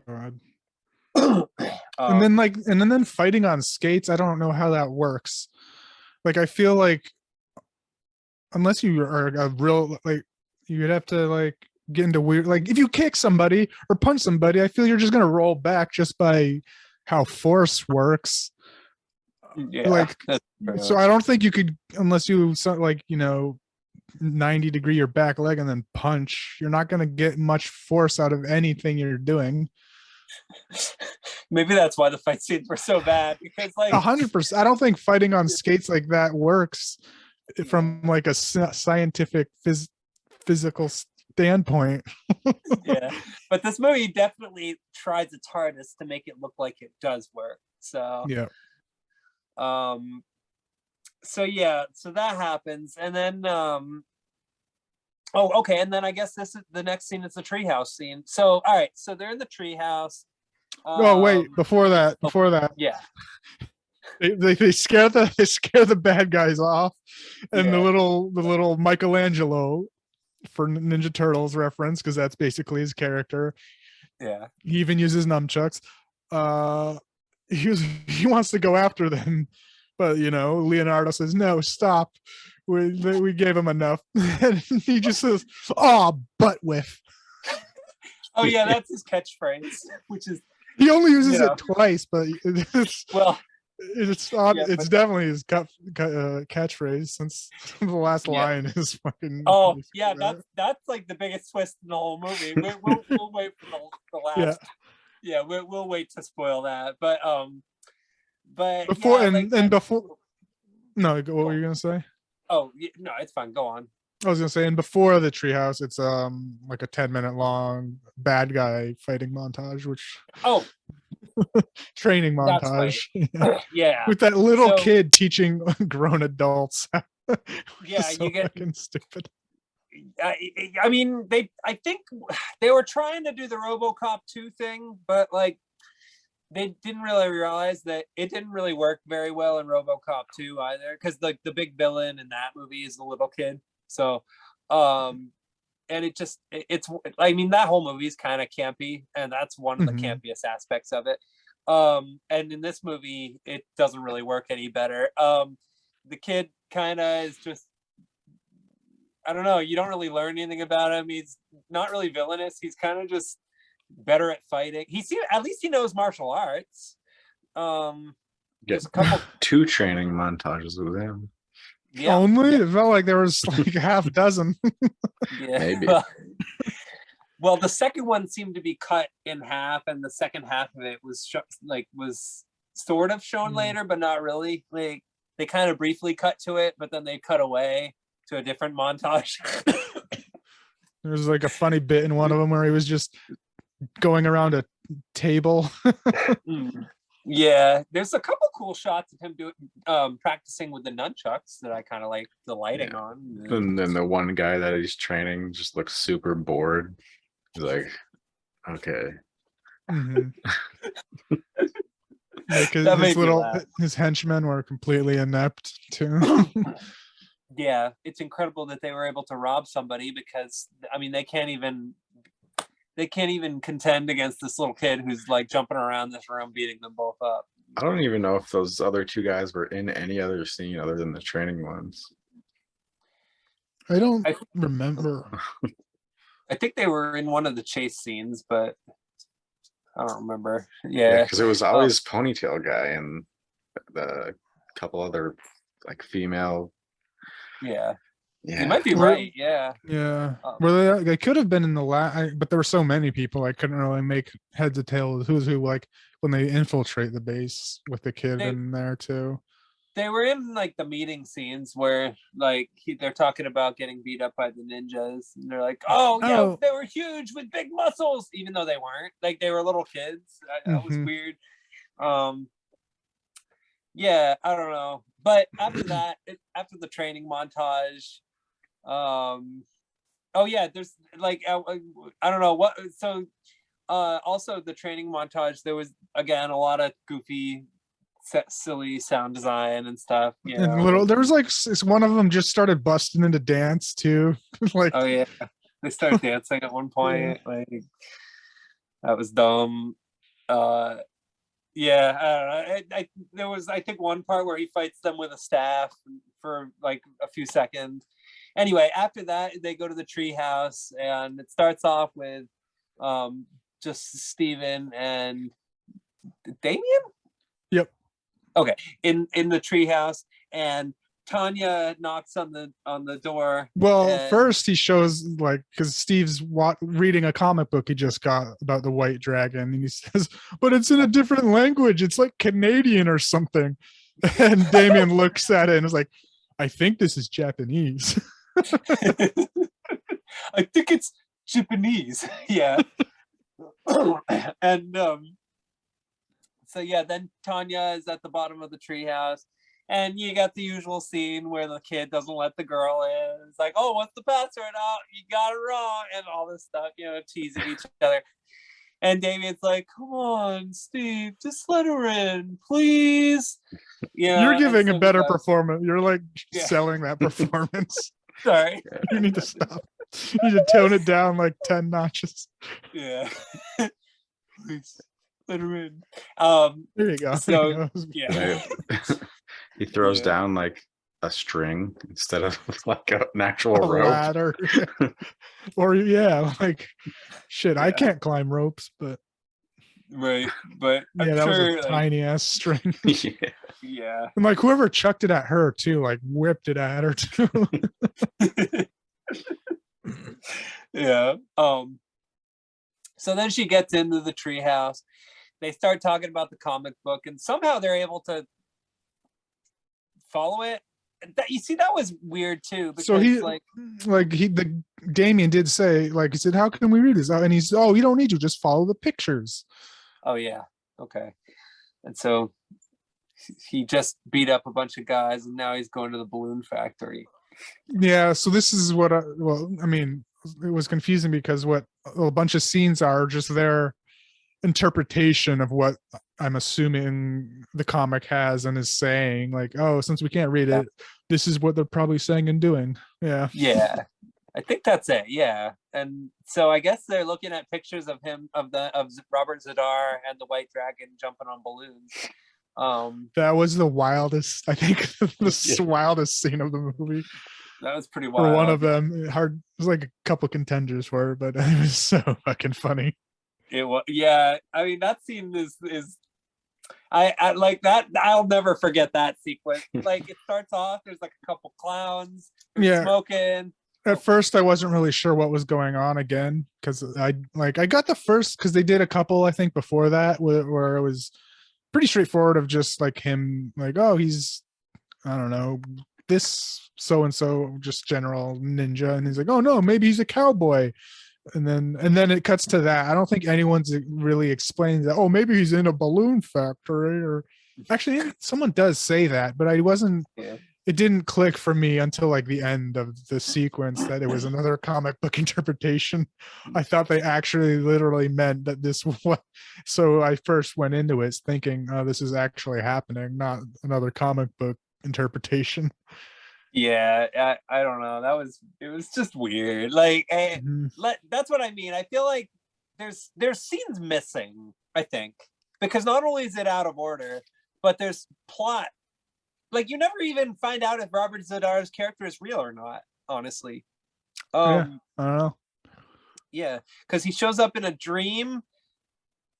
God. And then fighting on skates, I don't know how that works. like I feel like unless you are a real like you'd have to like get into weird like if you kick somebody or punch somebody, I feel you're just gonna roll back just by how force works. Yeah, Like that's true. so I don't think you could unless you like 90-degree your back leg and then punch. You're not gonna get much force out of anything you're doing. Maybe that's why the fight scenes were so bad because like 100%. I don't think fighting on skates like that works from like a scientific physical standpoint. yeah, but this movie definitely tries its hardest to make it look like it does work. So Yeah. So yeah, so that happens, and then oh, okay, and then I guess this is the next scene. It's the treehouse scene. So all right, so they're in the treehouse. Oh wait, before that, yeah, they scare the bad guys off, and Yeah. the little Michelangelo for Ninja Turtles reference because that's basically his character. yeah, He even uses nunchucks. He wants to go after them, but Leonardo says no, stop. We gave him enough, and he just says, "Oh, butt whiff." oh yeah, that's his catchphrase, which is He only uses Yeah. it twice, but it's well, it's Yeah, it's but- definitely his catchphrase since the last Yeah. line is fucking. oh basically yeah, that. that's like the biggest twist in the whole movie. We'll wait for the last. Yeah. Yeah, we'll wait to spoil that, but Before yeah, and like, before. No, what were you gonna say? oh no, it's fine. Go on. I was gonna say, and before the treehouse, it's like a 10-minute long bad guy fighting montage, which Oh training That's montage yeah, with that little So- kid teaching grown adults. Yeah, So you get- fucking stupid. I mean, I think they were trying to do the RoboCop 2 thing, but like they didn't really realize that it didn't really work very well in RoboCop 2 either, because like the big villain in that movie is the little kid. So, and it's I mean that whole movie is kind of campy, and that's one of the Mhm. campiest aspects of it. And in this movie, it doesn't really work any better. The kid kind of is just, I don't know. You don't really learn anything about him. He's not really villainous. He's kind of just better at fighting. At least he knows martial arts. There's a couple. 2 training montages with him. Yeah, Only it felt like there was like a half dozen. yeah. Maybe. Well, the second one seemed to be cut in half, and the second half of it was was sort of shown later, but not really. Like they kind of briefly cut to it, but then they cut away to a different montage. There was like a funny bit in one of them where he was just going around a table. Mm. Yeah, there's a couple cool shots of him doing practicing with the nunchucks that I kind of like the lighting Yeah. on. And then the one guy that he's training just looks super bored. He's like, okay. Mhm. Like That made me laugh. his henchmen were completely inept too. Yeah, it's incredible that they were able to rob somebody, because I mean they can't even contend against this little kid who's like jumping around this room beating them both up. I don't even know if those other 2 guys were in any other scene other than the training ones. I don't I- remember. I think they were in one of the chase scenes, but I don't remember. Yeah, Yeah. because it was always ponytail guy and the couple other like female. Yeah. Yeah. You might be Well, right. Yeah. Yeah, Oh. well, they could have been in the but there were so many people I couldn't really make heads or tails who's who. Like when they infiltrate the base with the kid They- in there too. They were in like the meeting scenes where like they're talking about getting beat up by the ninjas, and they're like, "Oh yeah, Oh. they were huge with big muscles," even though they weren't. Like they were little kids. That was Mhm. weird. Yeah, I don't know. But after that, after the training montage, oh yeah, there's like I don't know what. So also the training montage, there was again a lot of goofy, silly sound design and stuff. You And know? there was like one of them just started busting into dance too. Like Oh yeah, they started dancing at one point. Like that was dumb. Yeah, I don't know. There was, I think, one part where he fights them with a staff for like a few seconds. Anyway, after that, they go to the treehouse, and it starts off with just Steven and Damien. Yep. Okay, in the treehouse, and Tanya knocks on the door. Well, and- first he shows like because Steve's reading a comic book he just got about the white dragon, and he says, "But it's in a different language. It's like Canadian or something." And Damien looks at it and is like, "I think this is Japanese." I think it's Japanese. Yeah. And so yeah, then Tanya is at the bottom of the treehouse, and you got the usual scene where the kid doesn't let the girl in. It's like, oh, what's the password? Oh, you got it wrong, and all this stuff, teasing each other. And Damien's like, come on, Steve, just let her in, please. You're giving a better he does. performance. You're like Yeah. selling that performance. Sorry. You need to stop. You need to tone it down like 10 notches. Yeah. Please let her in. There you go. So, There you go. yeah. Right? He throws Yeah. down like a string instead of like an actual A rope. ladder. Or yeah, like shit. I Yeah. can't climb ropes, but Right. But I'm yeah, that sure, was a tiny ass string. Yeah. yeah. And like whoever chucked it at her too, like whipped it at her too. Yeah. So then she gets into the treehouse. They start talking about the comic book, and somehow they're able to follow it. You see, that was weird too. Because So he like, the Damien did say, like he said, how can we read this? And he's, oh, you don't need to, just follow the pictures. oh yeah, okay. And so he just beat up a bunch of guys, and now he's going to the balloon factory. Yeah, so this is what I mean, it was confusing because what a bunch of scenes are just their interpretation of what I'm assuming the comic has and is saying, like, oh, since we can't read Yeah. it, this is what they're probably saying and doing. Yeah. Yeah, I think that's it. Yeah, and so I guess they're looking at pictures of him, of Robert Zadar and the White Dragon jumping on balloons. That was the wildest, I think, the Yeah. wildest scene of the movie. That was pretty wild. For one of them, hard. There's like a couple contenders for it, but it was so fucking funny. It was, yeah. I mean, that scene is I like that. I'll never forget that sequence. Like, it starts off, there's like a couple clowns, Yeah. smoking. At first, I wasn't really sure what was going on again because I got the first because they did a couple I think before that where it was pretty straightforward of just like him like, oh, he's, I don't know, this so and so, just general ninja, and he's like, oh no, maybe he's a cowboy. And then it cuts to that. I don't think anyone's really explained that. Oh, maybe he's in a balloon factory, or actually someone does say that, but I wasn't. Yeah. It didn't click for me until like the end of the sequence that it was another comic book interpretation. I thought they actually literally meant that this was. So I first went into it thinking, oh, this is actually happening, not another comic book interpretation. Yeah, I don't know. It was just weird. Like, Mhm. that's what I mean. I feel like there's scenes missing, I think, because not only is it out of order, but there's plot. Like, you never even find out if Robert Zadar's character is real or not, honestly. I don't know. Yeah, because he shows up in a dream,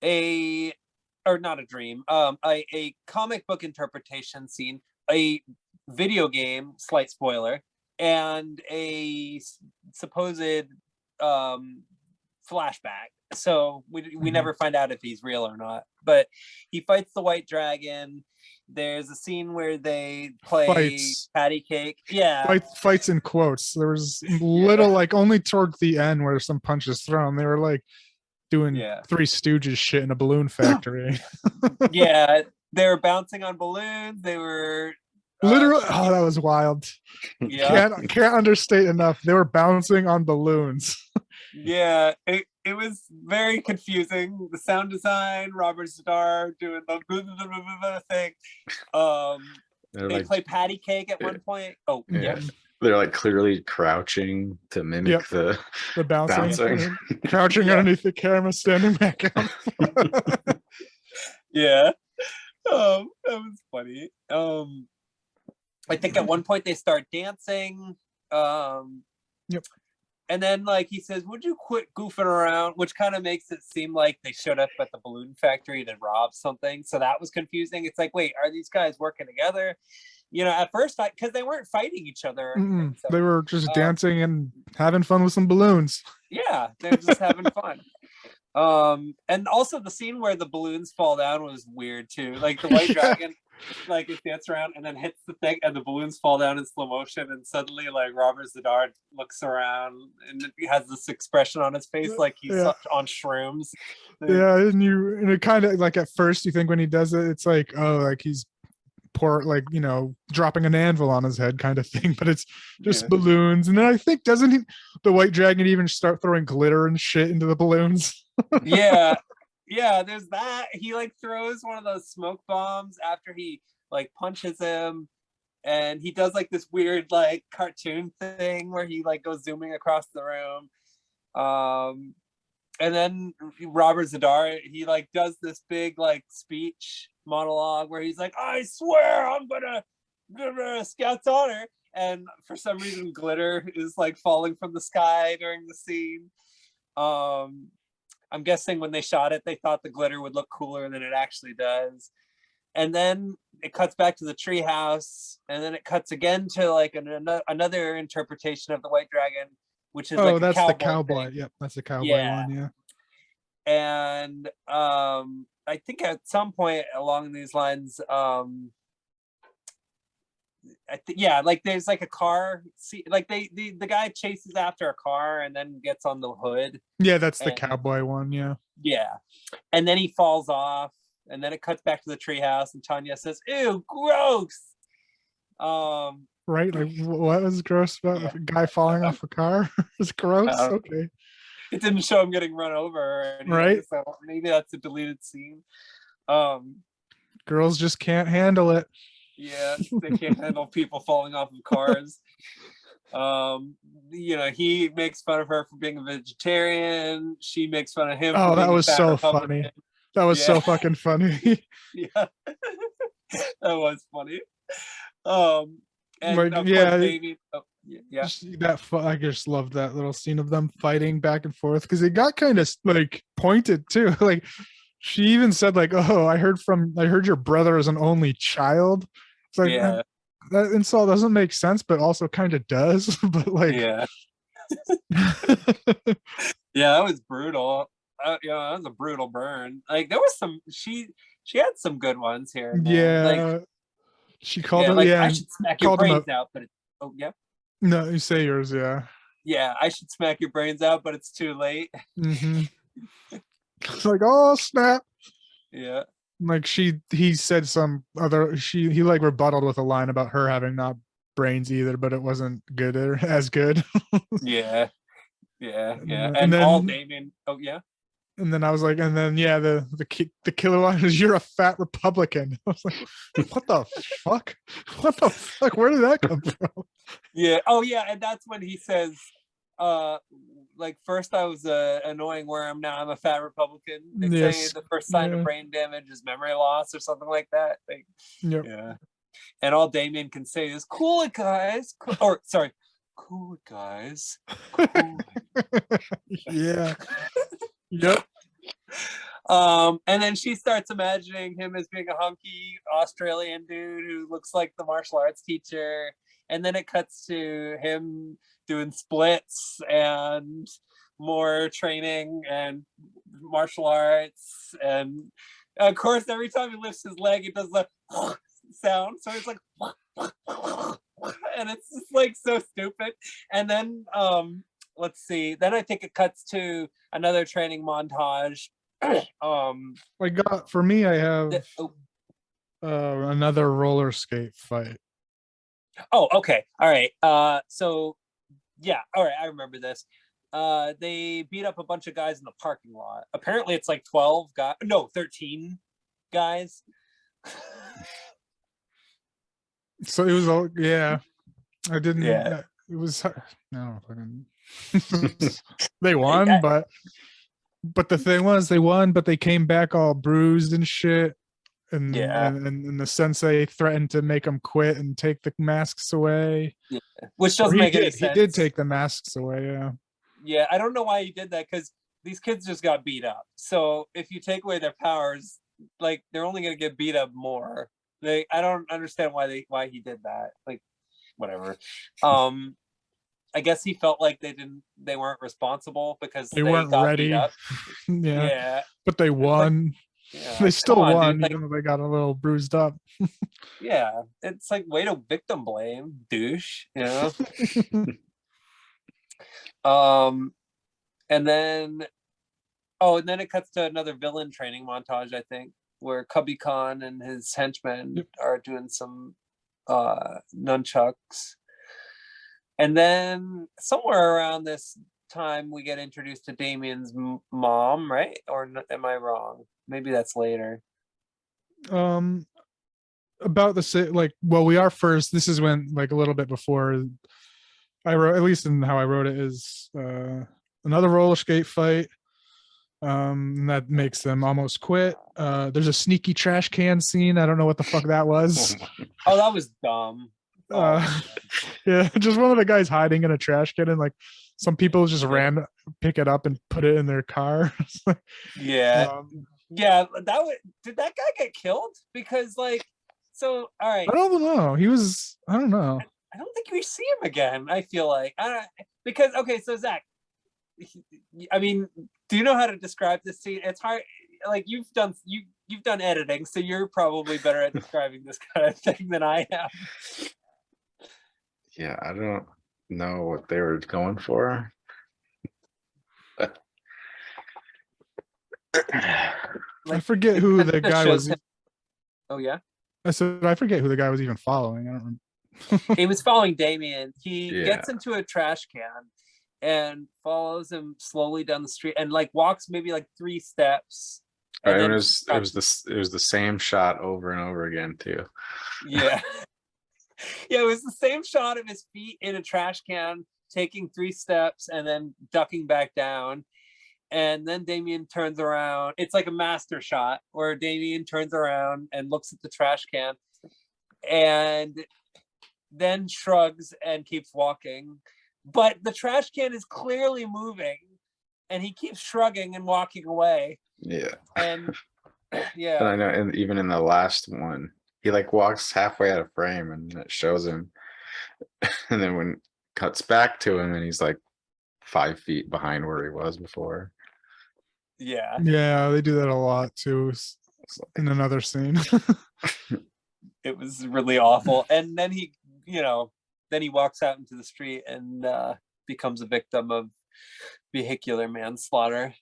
or not a dream, a comic book interpretation scene, a video game, slight spoiler, and a supposed flashback. So we Mhm. never find out if he's real or not. But he fights the White Dragon. There's a scene where they play Fights. patty cake. Yeah. Fights in quotes. There was little, like only towards the end where some punches thrown. They were like doing Yeah. Three Stooges shit in a balloon factory. Yeah. They were bouncing on balloons. They were Literally, oh, that was wild. yeah. Can't understate enough. They were bouncing on balloons. Yeah, it was very confusing. The sound design, Robert Zadar doing the thing. They're They like, play patty cake at one point. Oh, Yeah. yeah. they're like clearly crouching to mimic Yep. the The bouncing, bouncing. crouching Yeah. underneath the camera, standing back up. Yeah. funny. I think at one point they start dancing. Yep. And then like he says, "Would you quit goofing around?" Which kind of makes it seem like they showed up at the balloon factory to rob something. So that was confusing. It's like, wait, are these guys working together? You know, at first, because they weren't fighting each other. Or anything, so, They were just dancing and having fun with some balloons. yeah, they're just having fun. And also the scene where the balloons fall down was weird too. Like the white dragon, like it dance around and then hits the thing, and the balloons fall down in slow motion, and suddenly like Robert Zadar looks around and he has this expression on his face like he's on shrooms. Yeah, and it kind of like at first you think when he does it, it's like, oh, like he's like, you know, dropping an anvil on his head kind of thing, but it's just balloons. And then I think doesn't the white dragon even start throwing glitter and shit into the balloons? yeah there's that. He like throws one of those smoke bombs after he like punches him, and he does like this weird like cartoon thing where he like goes zooming across the room. And then Robert Zadar, he like does this big like speech monologue where he's like, "I swear I'm gonna Scout's honor," and for some reason glitter is like falling from the sky during the scene. I'm guessing when they shot it, they thought the glitter would look cooler than it actually does. And then it cuts back to the treehouse, and then it cuts again to like another interpretation of the White Dragon, which is like that's the cowboy. thing. Yep, that's the cowboy one. Yeah. And I think at some point along these lines, like there's like a car. See, like the guy chases after a car and then gets on the hood. Yeah, that's the cowboy one. Yeah. Yeah, and then he falls off, and then it cuts back to the treehouse, and Tanya says, "Ew, gross." Right, like what was gross about a guy falling off a car? It's gross. Okay. It didn't show him getting run over or anything, right? So maybe that's a deleted scene. Girls just can't handle it. Yeah, they can't handle people falling off of cars. You know, he makes fun of her for being a vegetarian. She makes fun of him. Oh, that was so Republican. Funny. That was so fucking funny. Yeah, that was funny. And like, Davey, I just loved that little scene of them fighting back and forth because it got kind of like pointed too. Like she even said, like, "Oh, I heard your brother is an only child." It's like that insult doesn't make sense, but also kind of does. But like, yeah, that was brutal. That was a brutal burn. Like there was some she had some good ones here. Yeah. Like, she called him. Like, yeah, I should smack your brains out, but no, you say yours. Yeah, I should smack your brains out, but it's too late. Mm-hmm. It's like, oh snap. Yeah. Like he said some other he like rebutted with a line about her having not brains either, but it wasn't good or as good. Yeah. And then, all Damien. Oh yeah. And then I was like, and then the killer line is, "You're a fat Republican." I was like, what the fuck? What the fuck? Where did that come from? Yeah. Oh yeah, and that's when he says, like first I was annoying worm, now I'm a fat Republican. They say the first sign of brain damage is memory loss or something like that. Like, yeah. And all Damien can say is, "Cool it, guys." Cool it, guys. Cool it. Yeah. Yep. And then she starts imagining him as being a hunky Australian dude who looks like the martial arts teacher. And then it cuts to him doing splits and more training and martial arts. And of course, every time he lifts his leg, it does the sound. So it's like, and it's just like so stupid. And then, let's see. Then I think it cuts to another training montage. For me, I have another roller skate fight. Oh, okay. All right. So yeah, all right, I remember this. They beat up a bunch of guys in the parking lot. Apparently it's like 13 guys. So it was all I didn't it was no they won, but the thing was they won, but they came back all bruised and shit. Yeah. and the sensei threatened to make him quit and take the masks away. Which Or doesn't make any He sense. did take the masks away. Yeah. Yeah, I don't know why he did that, because these kids just got beat up. So if you take away their powers, like, they're only gonna get beat up more. I don't understand why he did that. Like, whatever. I guess he felt like they weren't responsible because They they weren't got ready. beat up. Yeah. Yeah. But they won. Yeah, They still come on, won, dude. Like, even though they got a little bruised up. yeah, it's like, way to victim blame, douche. You know. And then it cuts to another villain training montage, I think, where Cubby Khan and his henchmen are doing some nunchucks. And then somewhere around this time we get introduced to Damien's mom, right? Or am I wrong? Maybe that's later. About the same, like, well, we are first. This is when, like, a little bit before I wrote, at least in how I wrote it, is another roller skate fight. And that makes them almost quit. There's a sneaky trash can scene. I don't know what the fuck that was. Oh, that was dumb. Yeah, just one of the guys hiding in a trash can, and like some people just ran, pick it up and put it in their car. Yeah. Yeah, did that guy get killed? Because, like, so, all right. I don't know. I don't know. I don't think we see him again. I feel like because, okay, so Zach, I mean, do you know how to describe this scene? It's hard. Like, you've done editing, so you're probably better at describing this kind of thing than I am. Yeah, I don't know what they were going for. I forget who the guy was. Oh yeah. I said I forget who the guy was even following. I don't remember. He was following Damien. He Yeah. gets into a trash can and follows him slowly down the street and, like, walks maybe like 3 steps. Right, it was the same shot over and over again too. Yeah. Yeah, it was the same shot of his feet in a trash can, taking 3 steps and then ducking back down. And then Damien turns around. It's like a master shot where Damien turns around and looks at the trash can and then shrugs and keeps walking. But the trash can is clearly moving and he keeps shrugging and walking away. Yeah. And yeah. And I know, and even in the last one, he like walks halfway out of frame and it shows him. And then when it cuts back to him and he's like 5 feet behind where he was before. Yeah. Yeah, they do that a lot too in another scene. It was really awful. And then he walks out into the street and becomes a victim of vehicular manslaughter.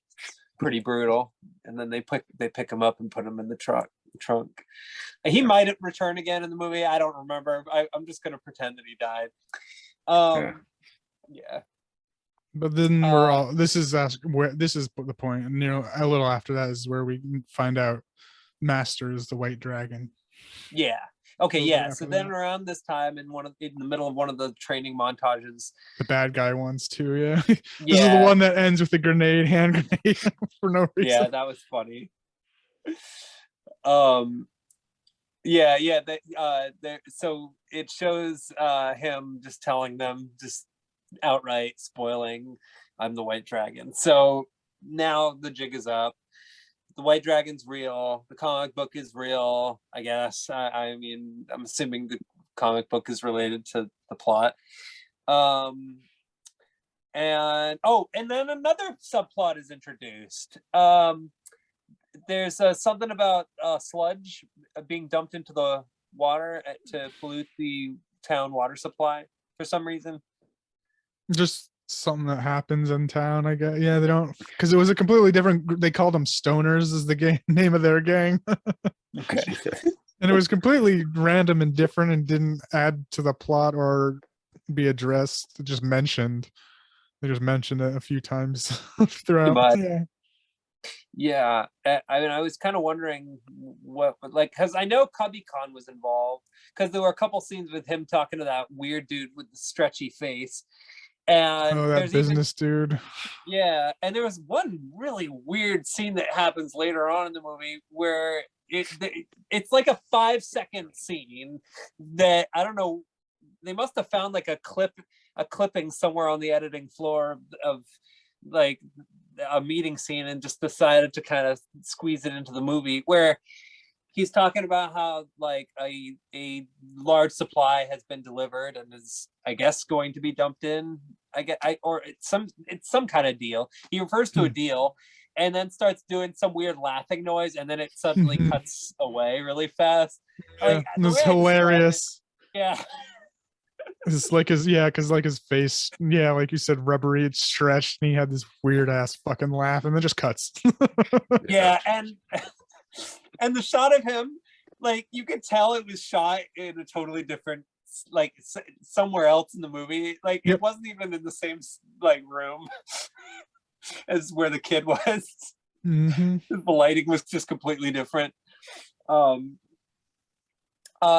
Pretty brutal. And then they pick him up and put him in the trunk. And he might return again in the movie. I don't remember. I'm just gonna pretend that he died. Yeah. But then this is the point, and a little after that is where we find out Master is the White Dragon. Yeah. Okay. Yeah. So then that. around this time, in the middle of one of the training montages, the bad guy ones too. Yeah. This yeah. is the one that ends with the hand grenade for no reason. Yeah, that was funny. Yeah. So it shows him just telling them, just outright spoiling, I'm the White Dragon. So now the jig is up. The White Dragon's real. The comic book is real, I guess. I mean, I'm assuming the comic book is related to the plot. And then another subplot is introduced. There's something about sludge being dumped into the water to pollute the town water supply for some reason. Just something that happens in town, I guess. Yeah, they don't, because it was a completely different. They called them Stoners as the name of their gang. Okay. And it was completely random and different and didn't add to the plot or be addressed. Just mentioned. They just mentioned it a few times throughout. Yeah. I mean, I was kind of wondering because I know Cubby Khan was involved, because there were a couple scenes with him talking to that weird dude with the stretchy face. And that business dude. Yeah, and there was one really weird scene that happens later on in the movie where it's like a 5-second scene that I don't know. They must have found like a clipping somewhere on the editing floor of like a meeting scene and just decided to kind of squeeze it into the movie, where he's talking about how like a large supply has been delivered and is, I guess, going to be dumped in. It's some kind of deal. He refers to a deal and then starts doing some weird laughing noise, and then it suddenly cuts away really fast. Like, it was hilarious. Yeah. It's like because like his face, like you said, rubbery, it's stretched, and he had this weird ass fucking laugh, and then just cuts. Yeah, and the shot of him, like you could tell it was shot in a totally different, like somewhere else in the movie. Like it wasn't even in the same like room as where the kid was. Mm-hmm. The lighting was just completely different.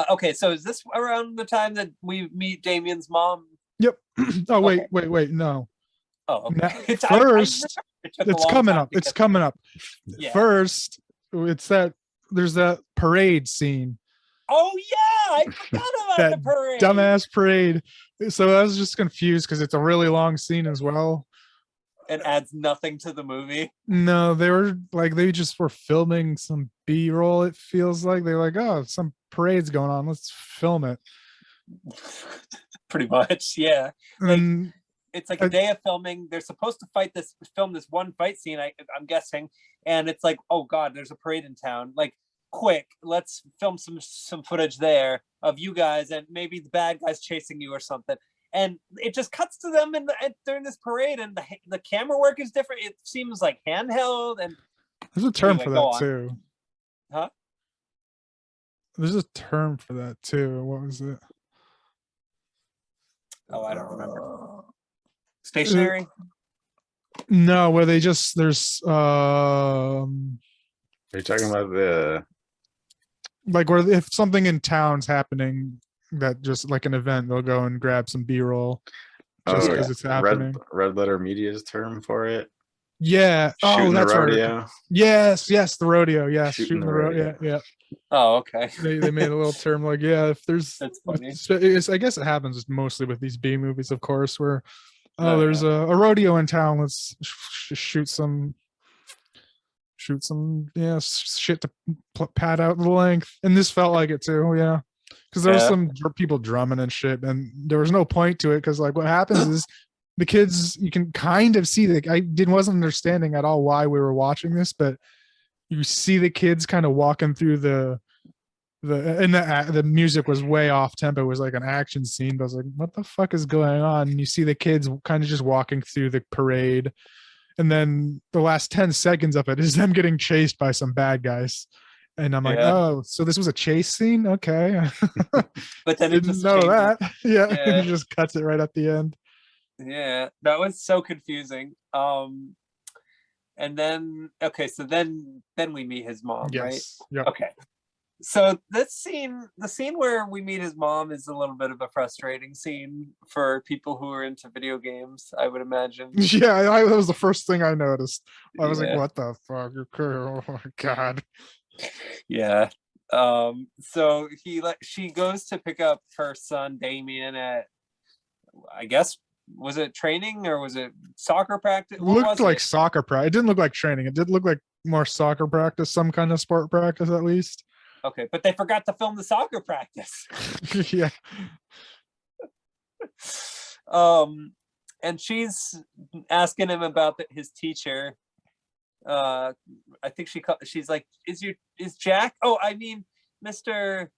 Okay, so is this around the time that we meet Damien's mom? Yep. Oh wait, Okay. wait, no. Oh, okay. First, it's coming up. It's coming up. Yeah. First, it's there's that parade scene. Oh yeah, I forgot about That the parade. Dumbass parade. So I was just confused because it's a really long scene as well. It adds nothing to the movie. No, they just were filming some B-roll. It feels like they're like, oh, some parade's going on. Let's film it. Pretty much, yeah. And it's like a day of filming. They're supposed to film this one fight scene, I'm guessing, and it's like, oh god, there's a parade in town. Like, quick, let's film some footage there of you guys and maybe the bad guys chasing you or something. And it just cuts to them during this parade, and the camera work is different. It seems like handheld, and there's a term for that too. Huh? There's a term for that too. What was it? Oh, I don't remember. Stationary? No, where they just there's Are you talking about the like where if something in town's happening that just like an event, they'll go and grab some B-roll just because it's happening. Red Letter Media's term for it? Yeah. Shooting that's the rodeo. right. Yes, the rodeo. Yes, Shooting the rodeo. Yeah. Oh, okay. They made a little term like, if there's That's funny. I guess it happens mostly with these B movies, of course, where there's a rodeo in town. Let's shoot some shit to pad out the length. And this felt like it too, because there was some people drumming and shit, and there was no point to it because like what happens is the kids, you can kind of see that wasn't understanding at all why we were watching this, but you see the kids kind of walking through the music was way off tempo. It was like an action scene, but I was like, what the fuck is going on? And you see the kids kind of just walking through the parade, and then the last 10 seconds of it is them getting chased by some bad guys. And I'm like, oh, so this was a chase scene? Okay. But then didn't know that. Yeah. It just cuts it right at the end. Yeah, that was so confusing. And then so then we meet his mom, right? Yeah. Okay. So the scene where we meet his mom is a little bit of a frustrating scene for people who are into video games, I would imagine. Yeah, that was the first thing I noticed. I was like, what the fuck? Oh my god. Yeah. So she goes to pick up her son Damien at, I guess, was it training or was it soccer practice? It looked like soccer practice. It didn't look like training. It did look like more soccer practice, some kind of sport practice at least. Okay, but they forgot to film the soccer practice. Yeah. And she's asking him about his teacher. I think she's like, is Jack? Oh, I mean, Mr.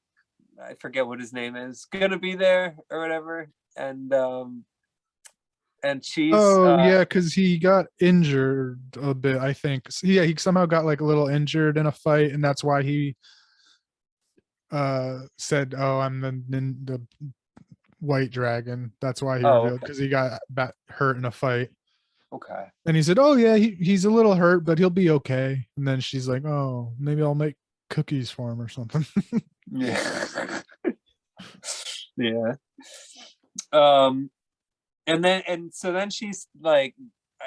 I forget what his name is, gonna be there or whatever. And she's because he got injured a bit, I think. So, he somehow got like a little injured in a fight, and that's why he said, oh, I'm the white dragon. That's why he revealed, because he got hurt in a fight. Okay. And he said, oh yeah, he's a little hurt, but he'll be okay. And then she's like, oh, maybe I'll make cookies for him or something. Yeah. Yeah. And so then she's like,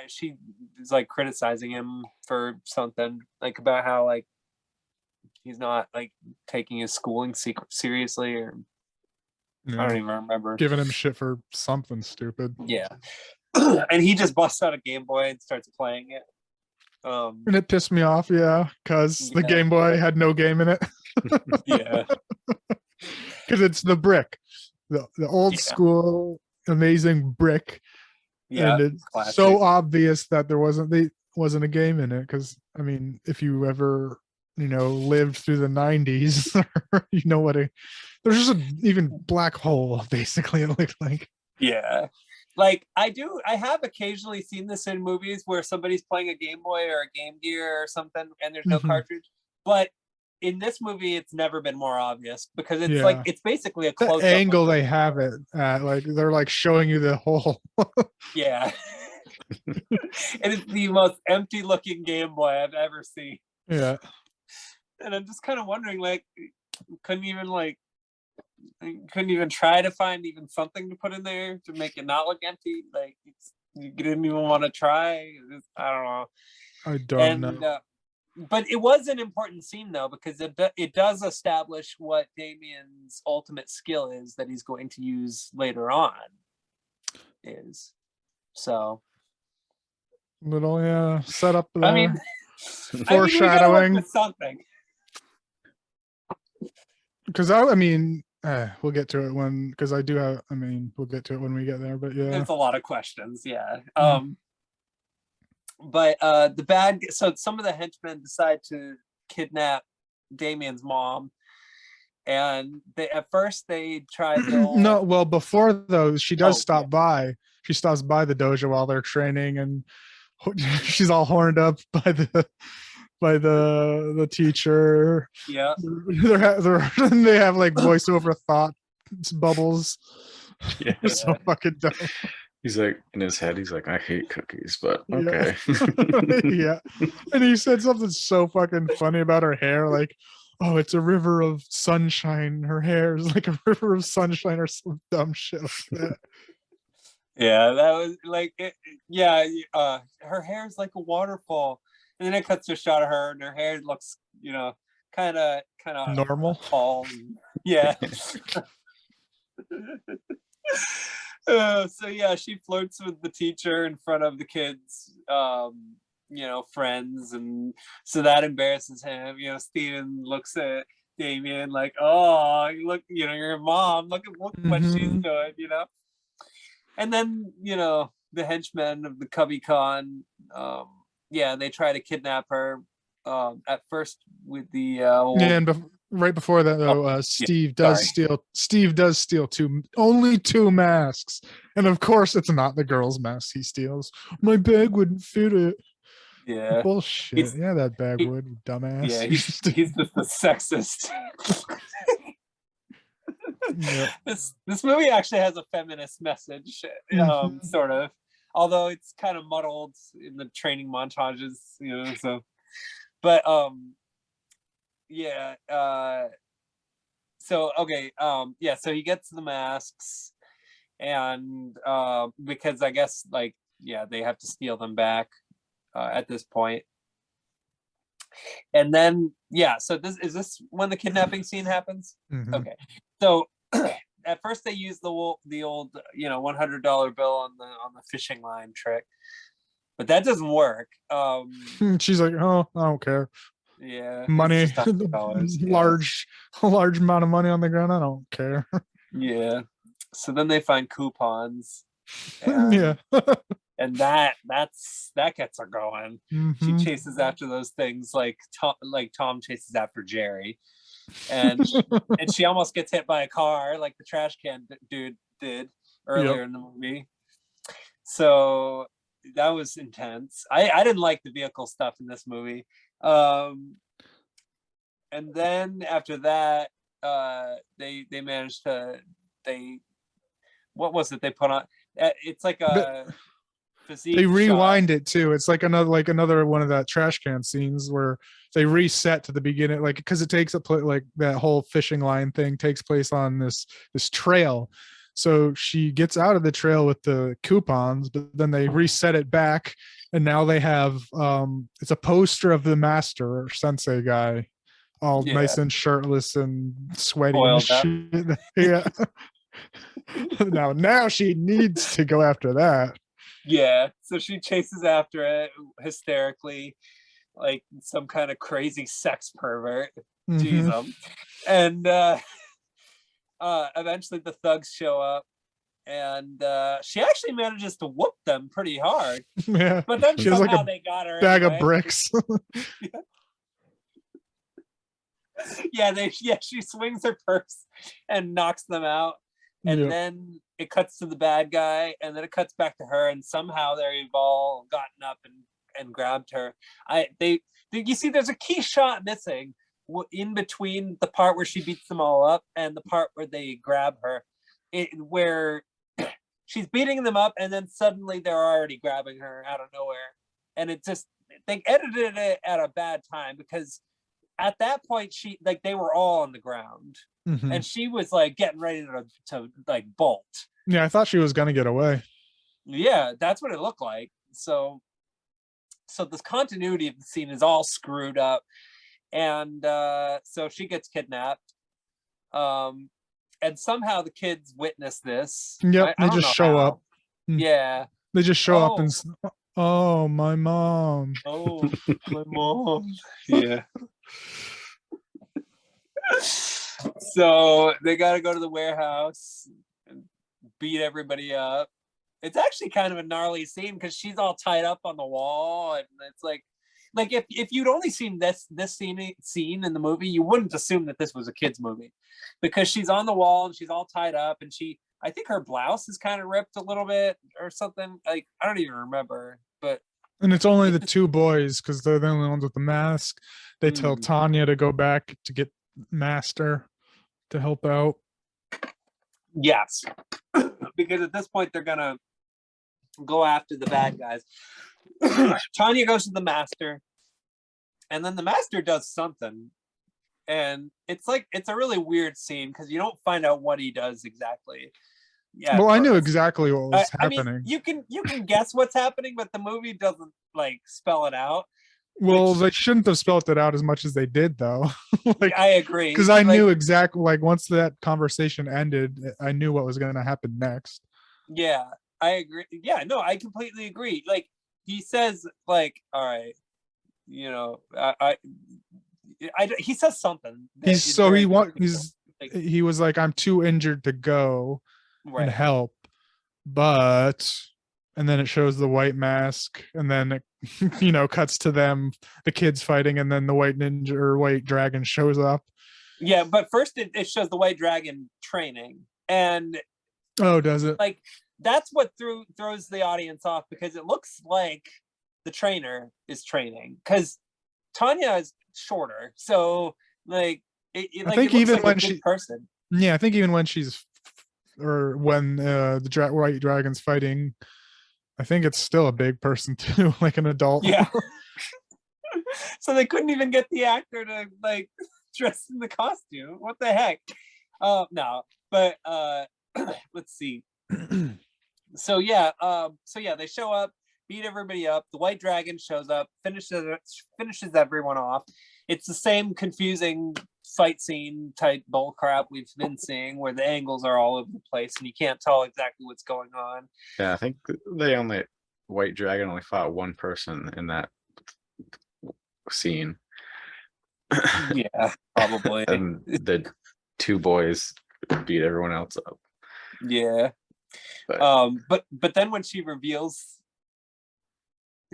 she is like criticizing him for something, like about how like he's not like taking his schooling seriously, or I don't even remember. Giving him shit for something stupid. Yeah. And he just busts out a Game Boy and starts playing it. And it pissed me off, because the Yeah. Game Boy had no game in it. Yeah. Because it's the brick, the old Yeah. school amazing brick. Yeah. And it's classic. so obvious that there wasn't a game in it. Because I mean, if you ever lived through the 90s, you know what there's just an even black hole basically, it looked like. Yeah. Like I have occasionally seen this in movies where somebody's playing a Game Boy or a Game Gear or something and there's no Mhm. cartridge. But in this movie, it's never been more obvious because it's Yeah. like it's basically a The close angle they have it at, like they're like showing you the hole. Yeah. It is the most empty looking Game Boy I've ever seen. Yeah. And I'm just kind of wondering, like, couldn't even try to find even something to put in there to make it not look empty. Like you didn't even want to try. I don't know. I don't know. But it was an important scene though, because it does establish what Damien's ultimate skill is that he's going to use later on. Little set up there. I mean, Foreshadowing. with something. Because we'll get to it when we'll get to it when we get there, but yeah. There's a lot of questions, yeah. Mhm. But so some of the henchmen decide to kidnap Damien's mom, and at first they try to No, well, before though, she does stop yeah. by. She stops by the dojo while they're training, and she's all horned up by the teacher. Yeah. They have like voiceover thought bubbles. Yeah. So fucking dumb. He's like, in his head, he's like, I hate cookies, but Yeah. okay. Yeah. And he said something so fucking funny about her hair, like, oh, it's a river of sunshine. Her hair is like a river of sunshine, or some dumb shit like that. Yeah, that was like her hair is like a waterfall, and then it cuts to a shot of her and her hair looks kind of Normal. tall. Yeah. So yeah, she flirts with the teacher in front of the kids friends, and so that embarrasses him. Steven looks at Damien like, oh, look, your mom, look what she's doing, and then the henchmen of the Cubby Con, they try to kidnap her at first with the and right before that though, Steve does steal only two masks, and of course it's not the girl's mask he steals. My bag wouldn't fit it. Yeah. Bullshit. That bag would, you dumbass. Yeah, he's just the sexist. Yeah. This movie actually has a feminist message, sort of, although it's kind of muddled in the training montages, so. But so okay, so he gets the masks, and because I guess they have to steal them back at this point. And then so this when the kidnapping scene happens? Mhm. Okay. So at first they use the old $100 bill on the fishing line trick, but that doesn't work. She's like, oh, I don't care. Yeah, Money, it's just $100, yeah. large amount of money on the ground. I don't care. Yeah. So then they find coupons. And, Yeah. And that gets her going. She Mhm. chases after those things like Tom chases after Jerry. And she almost gets hit by a car like the trash can dude did earlier in the movie. So that was intense. I didn't like the vehicle stuff in this movie. And then after that, they managed to what was it they put on? It's like a physique. They rewind shot. it too. It's like another one of that trash can scenes where they reset to the beginning, because it takes like that whole fishing line thing takes place on this trail. So she gets out of the trail with the coupons, but then they reset it back, and now they have it's a poster of the master or sensei guy all Yeah. nice and shirtless and sweaty Oiled up. and shit. Yeah. now she needs to go after that. Yeah, so she chases after it hysterically, like some kind of crazy sex pervert. Mhm. Jeez, and eventually the thugs show up, and she actually manages to whoop them pretty hard. Yeah. But then She has like somehow a they got her bag of anyway. bricks. She swings her purse and knocks them out. And Yep. then it cuts to the bad guy, and then it cuts back to her, and somehow they've all gotten up and grabbed her. You see, there's a key shot missing in between the part where she beats them all up and the part where they grab her, where she's beating them up, and then suddenly they're already grabbing her out of nowhere. And it just, they edited it at a bad time, because at that point they were all on the ground. Mhm. And she was like getting ready to like bolt. Yeah, I thought she was gonna get away. Yeah, that's what it looked like. So this continuity of the scene is all screwed up, and so she gets kidnapped. And somehow the kids witness this. Yep, I they don't just know show how. up. Yeah. They just show up Oh. and oh, my mom. Oh, my mom. Yeah. So they got to go to the warehouse and beat everybody up. It's actually kind of a gnarly scene because she's all tied up on the wall, and it's like if you'd only seen this scene in the movie, you wouldn't assume that this was a kids movie, because she's on the wall and she's all tied up, and I think her blouse is kind of ripped a little bit or something. Like, I don't even remember, but And it's only the two boys because they're the only ones with the mask. They tell Tanya to go back to get Master to help out. yes, because at this point they're gonna go after the bad guys. Tanya goes to the Master, and then the Master does something, and it's a really weird scene because you don't find out what he does exactly. Yeah. Well, I knew exactly what was happening. I mean, you can guess what's happening, but the movie doesn't like spell it out. Well, they shouldn't have spelled it out as much as they did, though. Like, I agree, because I knew exactly, like, once that conversation ended, I knew what was going to happen next. Yeah, I agree. Yeah, no, I completely agree. Like, he says, like, all right, you know, he says something. He was like, I'm too injured to go right. and help, but, and then it shows the white mask, and then it, cuts to them, the kids fighting, and then the white ninja or white dragon shows up. Yeah, but first it shows the white dragon training, and oh, does it? Like, that's what throws the audience off, because it looks like the trainer is training, because Tanya is shorter, so like I think even like when she person. Yeah, I think even when she's when the white dragon's fighting, I think it's still a big person too, like an adult. Yeah. So they couldn't even get the actor to like dress in the costume. What the heck? No, but let's see. So yeah, they show up, beat everybody up. The white dragon shows up, finishes everyone off. It's the same confusing fight scene type bull crap we've been seeing, where the angles are all over the place and you can't tell exactly what's going on. Yeah, I think White Dragon only fought one person in that scene. Yeah, probably. And the two boys beat everyone else up. Yeah. But then when she reveals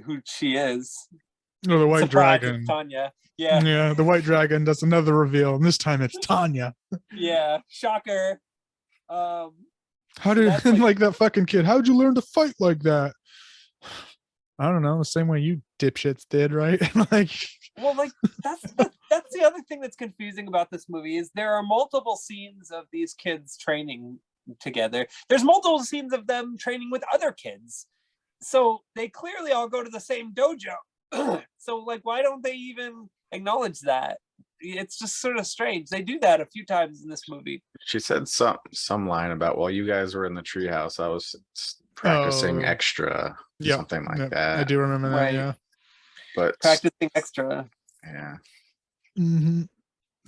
who she is, the white dragon, Tanya. Yeah. Yeah, the white dragon does another reveal, and this time it's Tanya. Yeah, shocker. How did like that fucking kid? How'd you learn to fight like that? I don't know. The same way you dipshits did, right? Like, well, like that's the other thing that's confusing about this movie is there are multiple scenes of these kids training together. There's multiple scenes of them training with other kids, so they clearly all go to the same dojo. So like, why don't they even acknowledge that? It's just sort of strange. They do that a few times in this movie. She said some line about, while you guys were in the treehouse, I was practicing extra, something like that. I do remember that. Right. Yeah, but practicing extra. Yeah. Mm-hmm.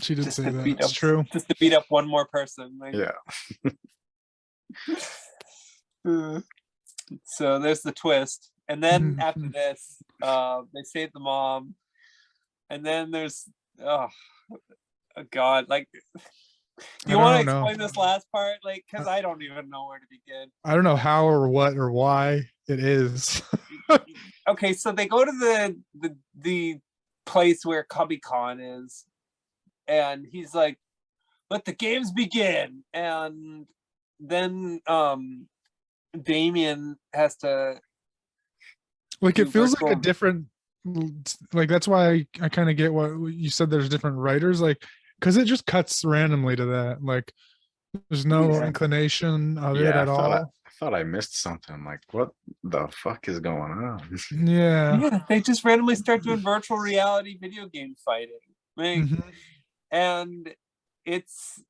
She did Just say to that. beat It's up, true. just to beat up one more person. Like, Yeah. so there's the twist, and then Mhm. after this, they save the mom, and then there's oh, God, like, do I you want to don't know. explain this last part? Like, because I don't even know where to begin. I don't know how or what or why it is. Okay, so they go to the place where Cubby Con is, and he's like, "Let the games begin," and then Damien has to Like it do feels like a virtual. different, like that's why I kind of get what you said. There's different writers, like because it just cuts randomly to that. Like there's no Yeah. inclination of it Yeah, at all. I thought I missed something. I'm like, what the fuck is going on? Yeah. Yeah, they just randomly start doing virtual reality video game fighting. Like, Mhm. and it's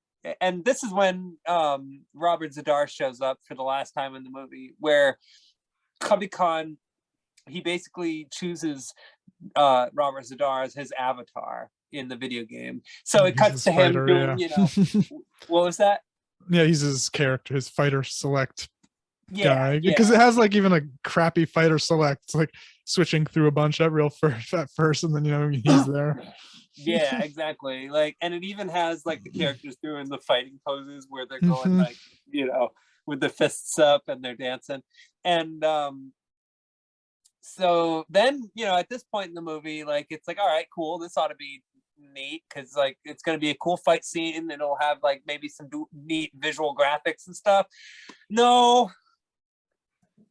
and this is when Robert Zadar shows up for the last time in the movie, where Cubby Con, he basically chooses Robert Zadar as his avatar in the video game. So it He's cuts his to him fighter, doing, yeah. what was that? Yeah, he's his character, his fighter select Yeah, guy. yeah, Because it has like even a crappy fighter select. It's like switching through a bunch at real first at first, and then he's there. yeah, exactly. Like, and it even has like the characters doing the fighting poses where they're going Mhm. like, with the fists up and they're dancing. And so then, at this point in the movie, like, it's like, all right, cool, this ought to be neat, because like it's going to be a cool fight scene. It'll have like maybe some neat visual graphics and stuff. No,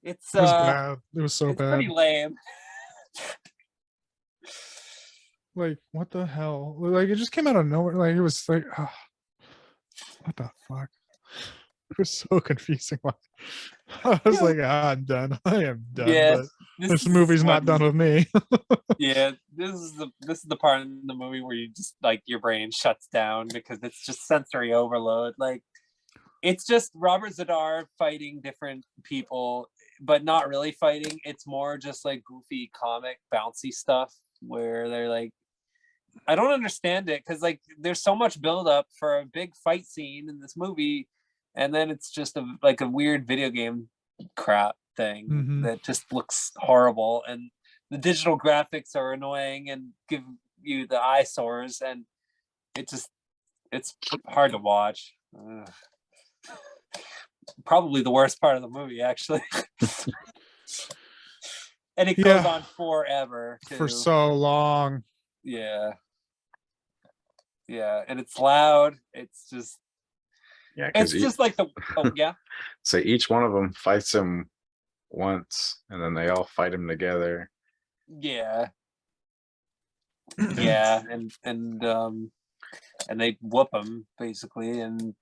it's It was bad. It was so it's bad. pretty lame. Like, what the hell? Like, it just came out of nowhere. Like, it was like, what the fuck? It was so confusing. Like, I was like, I'm done. I am done. Yeah, But this this is movie's not when- done with me. Yeah, this is the part in the movie where you just like your brain shuts down because it's just sensory overload. Like, it's just Robert Zadar fighting different people, but not really fighting. It's more just like goofy comic bouncy stuff where they're like, I don't understand it, because like there's so much buildup for a big fight scene in this movie, and then it's just like a weird video game crap thing Mhm. that just looks horrible, and the digital graphics are annoying and give you the eyesores, and it's hard to watch. Ugh. Probably the worst part of the movie, actually. And it goes Yeah. on forever too. For so long. Yeah, and it's loud. It's just Yeah, because like the yeah. so each one of them fights him once, and then they all fight him together. Yeah, and they whoop them basically, and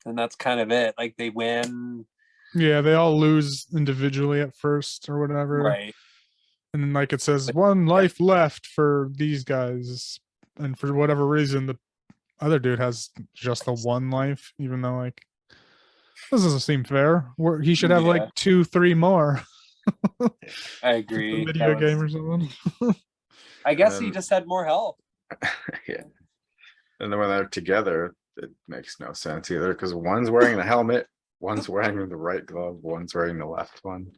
that's kind of it. Like, they win, Yeah, they all lose individually at first or whatever. right? And then, like, it says But- one life left for these guys. And for whatever reason, the other dude has just the one life, even though, like, this doesn't seem fair. He should have Yeah. like 2-3 more. I Like the agree. video game or something. I guess he then- just had more health. Yeah. And then when they're together, it makes no sense either, because one's wearing the helmet, one's wearing the right glove, one's wearing the left one.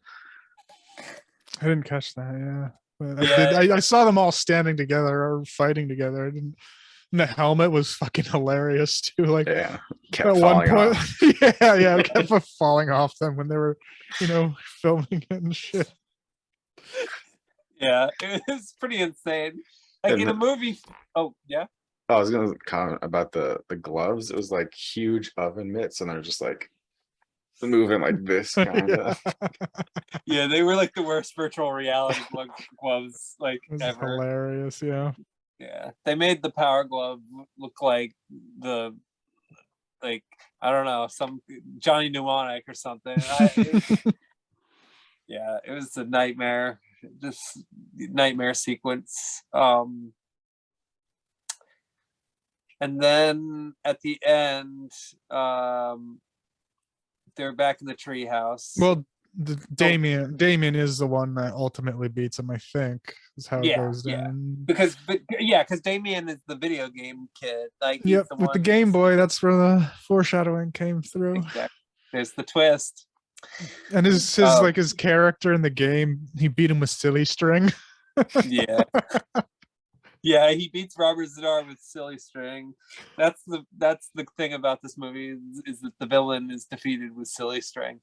I didn't catch that. Yeah, but Yeah. I saw them all standing together or fighting together. I didn't. And the helmet was fucking hilarious too. Like Yeah, kept at one falling point, off. yeah, it kept falling off them when they were, filming it and shit. Yeah, it was pretty insane. Like, And in a movie. Oh yeah. I was gonna comment about the gloves. It was like huge oven mitts, and they're just like moving like this kind of. Yeah, they were like the worst virtual reality gloves like It was ever. hilarious. Yeah. Yeah, they made the Power Glove look like I don't know, some Johnny Mnemonic or something. Yeah, it was a nightmare. This nightmare sequence. And then at the end, they're back in the treehouse. Well, Damien is the one that ultimately beats him, I think, is how it goes down. Because Damien is the video game kid. Like, he's Yep, the with the one Game Boy, that's where the foreshadowing came through. Exactly. There's the twist. And his like his character in the game, he beat him with silly string. Yeah. Yeah, he beats Robert Zadar with silly string. That's the thing about this movie is that the villain is defeated with silly string.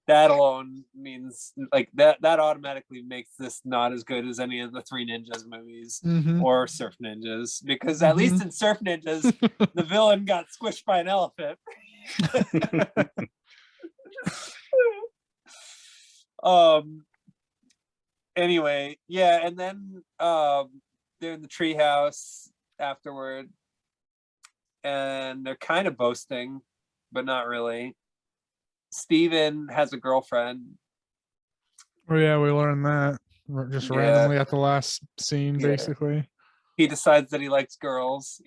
That alone means like that automatically makes this not as good as any of the Three Ninjas movies or Surf Ninjas, because at least in Surf Ninjas the villain got squished by an elephant. Anyway, yeah, and then they're in the treehouse afterward, and they're kind of boasting, but not really. Steven has a girlfriend. Oh yeah, we learned that just randomly at the last scene, basically. He decides that he likes girls,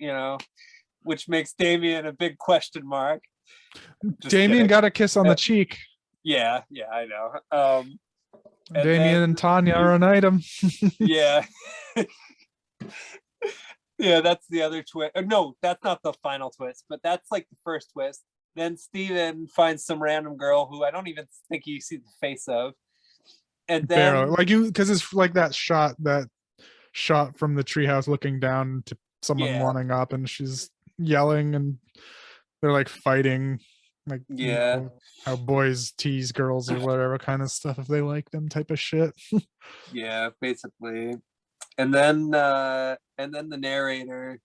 which makes Damien a big question mark. Damien got a kiss on the cheek. Yeah, I know. Damien and Tanya are an item. Yeah. Yeah, that's the other twist. No, that's not the final twist, but that's like the first twist. Then Steven finds some random girl who I don't even think you see the face of. And then barely, like because it's like that shot from the treehouse looking down to someone running up, and she's yelling, and they're like fighting, like how boys tease girls or whatever kind of stuff if they like them type of shit. Yeah, basically. And then the narrator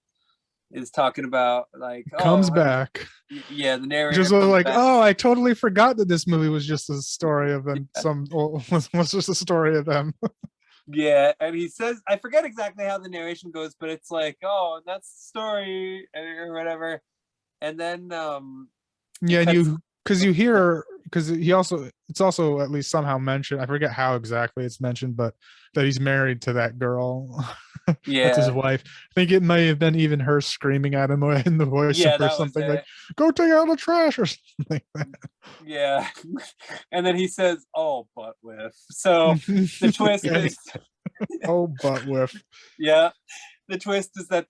is talking about like comes back. Yeah, the narrator just like back. Oh, I totally forgot that this movie was just a story of them. Was just a story of them. Yeah, and he says, I forget exactly how the narration goes, but it's like, oh, that's the story or whatever. And then because you hear, because it's also at least somehow mentioned, I forget how exactly it's mentioned, but that he's married to that girl. Yeah, that's his wife. I think it may have been even her screaming at him in the voiceover or something like, go take out the trash or something like that. Yeah. And then he says, oh, butt whiff. So the twist is oh, butt whiff. Yeah, the twist is that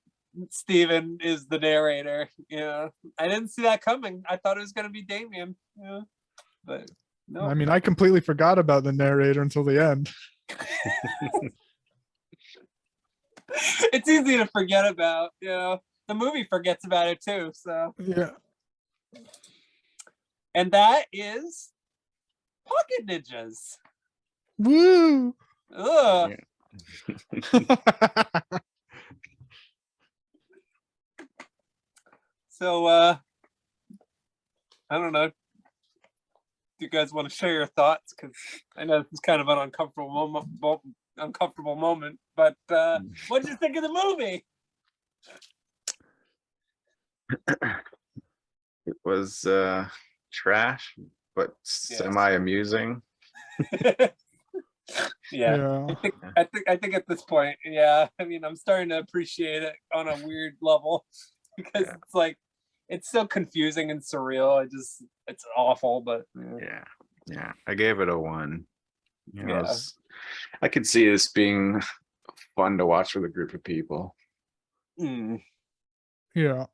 Steven is the narrator. I didn't see that coming. I thought it was going to be Damien. But no. I mean, I completely forgot about the narrator until the end. It's easy to forget about. The movie forgets about it too. So yeah. And that is Pocket Ninjas. Woo! Ugh. So I don't know. Do you guys want to share your thoughts? Because I know this is kind of an uncomfortable moment. But what did you think of the movie? It was trash, but semi-amusing. Yeah. I think at this point, I mean, I'm starting to appreciate it on a weird level because it's like it's so confusing and surreal. It's awful, but yeah. I gave it a 1. I could see this being fun to watch with a group of people. Yeah,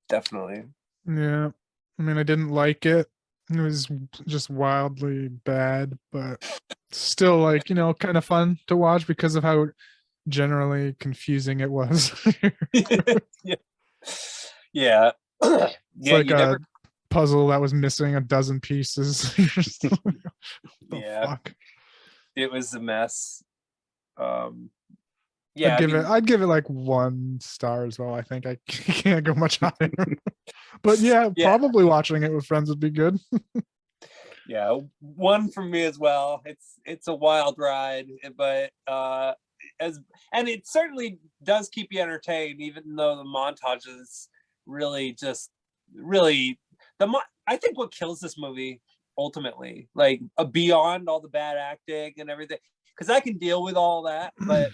definitely. Yeah, I mean, I didn't like it. It was just wildly bad, but still, like, kind of fun to watch because of how generally confusing it was. Yeah. It's like a puzzle that was missing a dozen pieces. Fuck? It was a mess. I'd give it like 1 star as well. I think I can't go much higher. But probably watching it with friends would be good. 1 from me as well. It's a wild ride, but and it certainly does keep you entertained, even though the montages I think what kills this movie ultimately, like beyond all the bad acting and everything, because I can deal with all that, but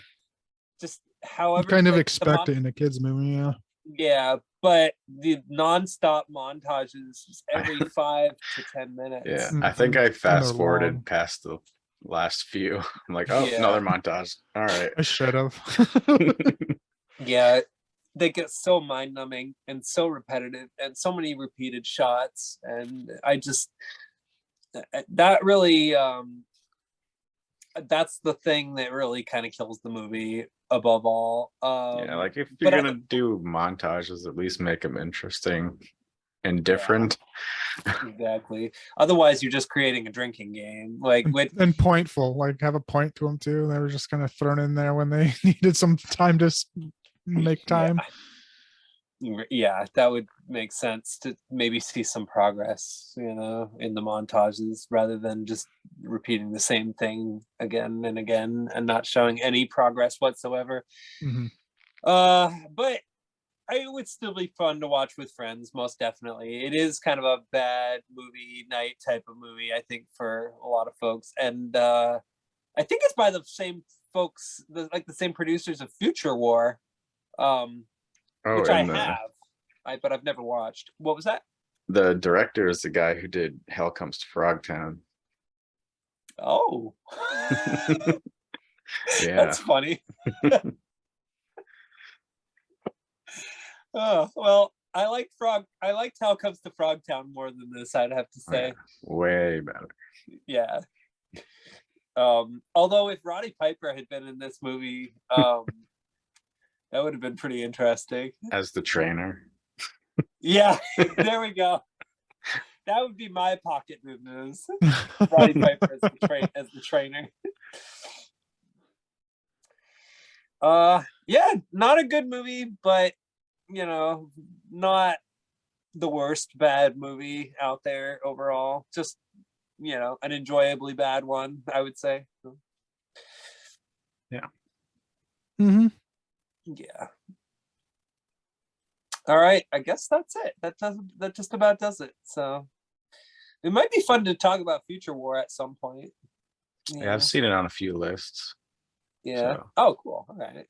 just however you kind of expect it in a kids movie. Yeah, but the nonstop montages every 5 to 10 minutes. Yeah, I think Mhm. I And they're fast long. forwarded past the last few. I'm like, oh, Yeah. another montage. All right. I should have. Yeah, they get so mind numbing and so repetitive and so many repeated shots. And I just, that really, that's the thing that really kind of kills the movie above all. Yeah, like if you're but gonna do montages, at least make them interesting and Yeah. different. Exactly. Otherwise, you're just creating a drinking game. Like with And pointful, like have a point to them too. They were just kind of thrown in there when they needed some time to make time. Yeah, that would make sense to maybe see some progress, in the montages rather than just repeating the same thing again and again and not showing any progress whatsoever. Mhm. But it would still be fun to watch with friends, most definitely. It is kind of a bad movie night type of movie, I think, for a lot of folks. And I think it's by the same folks, the same producers of Future War, Oh, which I and have, but I've never watched. What was that? the director is the guy who did Hell Comes to Frogtown. Oh, Yeah. that's funny. Oh, well, I liked Hell Comes to Frogtown more than this, I'd have to Oh, yeah. say. Way better. Yeah. Although if Roddy Piper had been in this movie, that would have been pretty interesting. As the trainer. Yeah, there we go. That would be my pocket moves. Roddy Piper as the trainer. Yeah, not a good movie, but not the worst bad movie out there overall. Just an enjoyably bad one, I would say. Yeah. Mhm. Yeah. All right, I guess that's it. That just about does it. So it might be fun to talk about Future War at some point. Yeah, I've seen it on a few lists. Yeah. So. Oh, cool. All right.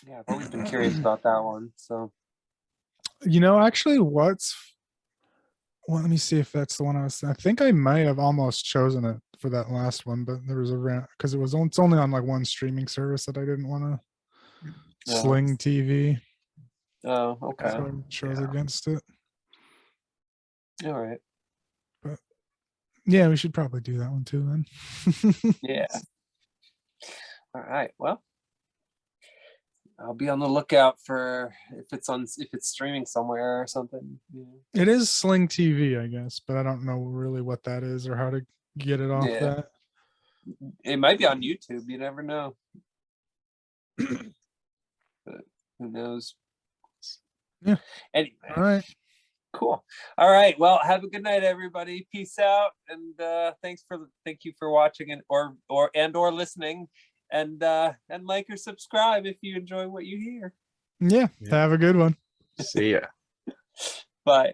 Yeah, I've always been curious about that one. So Actually, well, let me see if that's the one I think I might have almost chosen it for that last one, but there was a rant because it's only on like one streaming service that I didn't want to Sling TV. Oh, okay. So I chose against it. All right. But yeah, we should probably do that one too then. Yeah. All right. Well, I'll be on the lookout for if it's streaming somewhere or something. Yeah. It is Sling TV, I guess, but I don't know really what that is or how to get it off that. It might be on YouTube. You never know. But who knows? Yeah. Anyway. All right. Cool. All right. Well, have a good night, everybody. Peace out, and thank you for watching or listening, and like or subscribe if you enjoy what you hear. Yeah. Have a good one. See ya. Bye.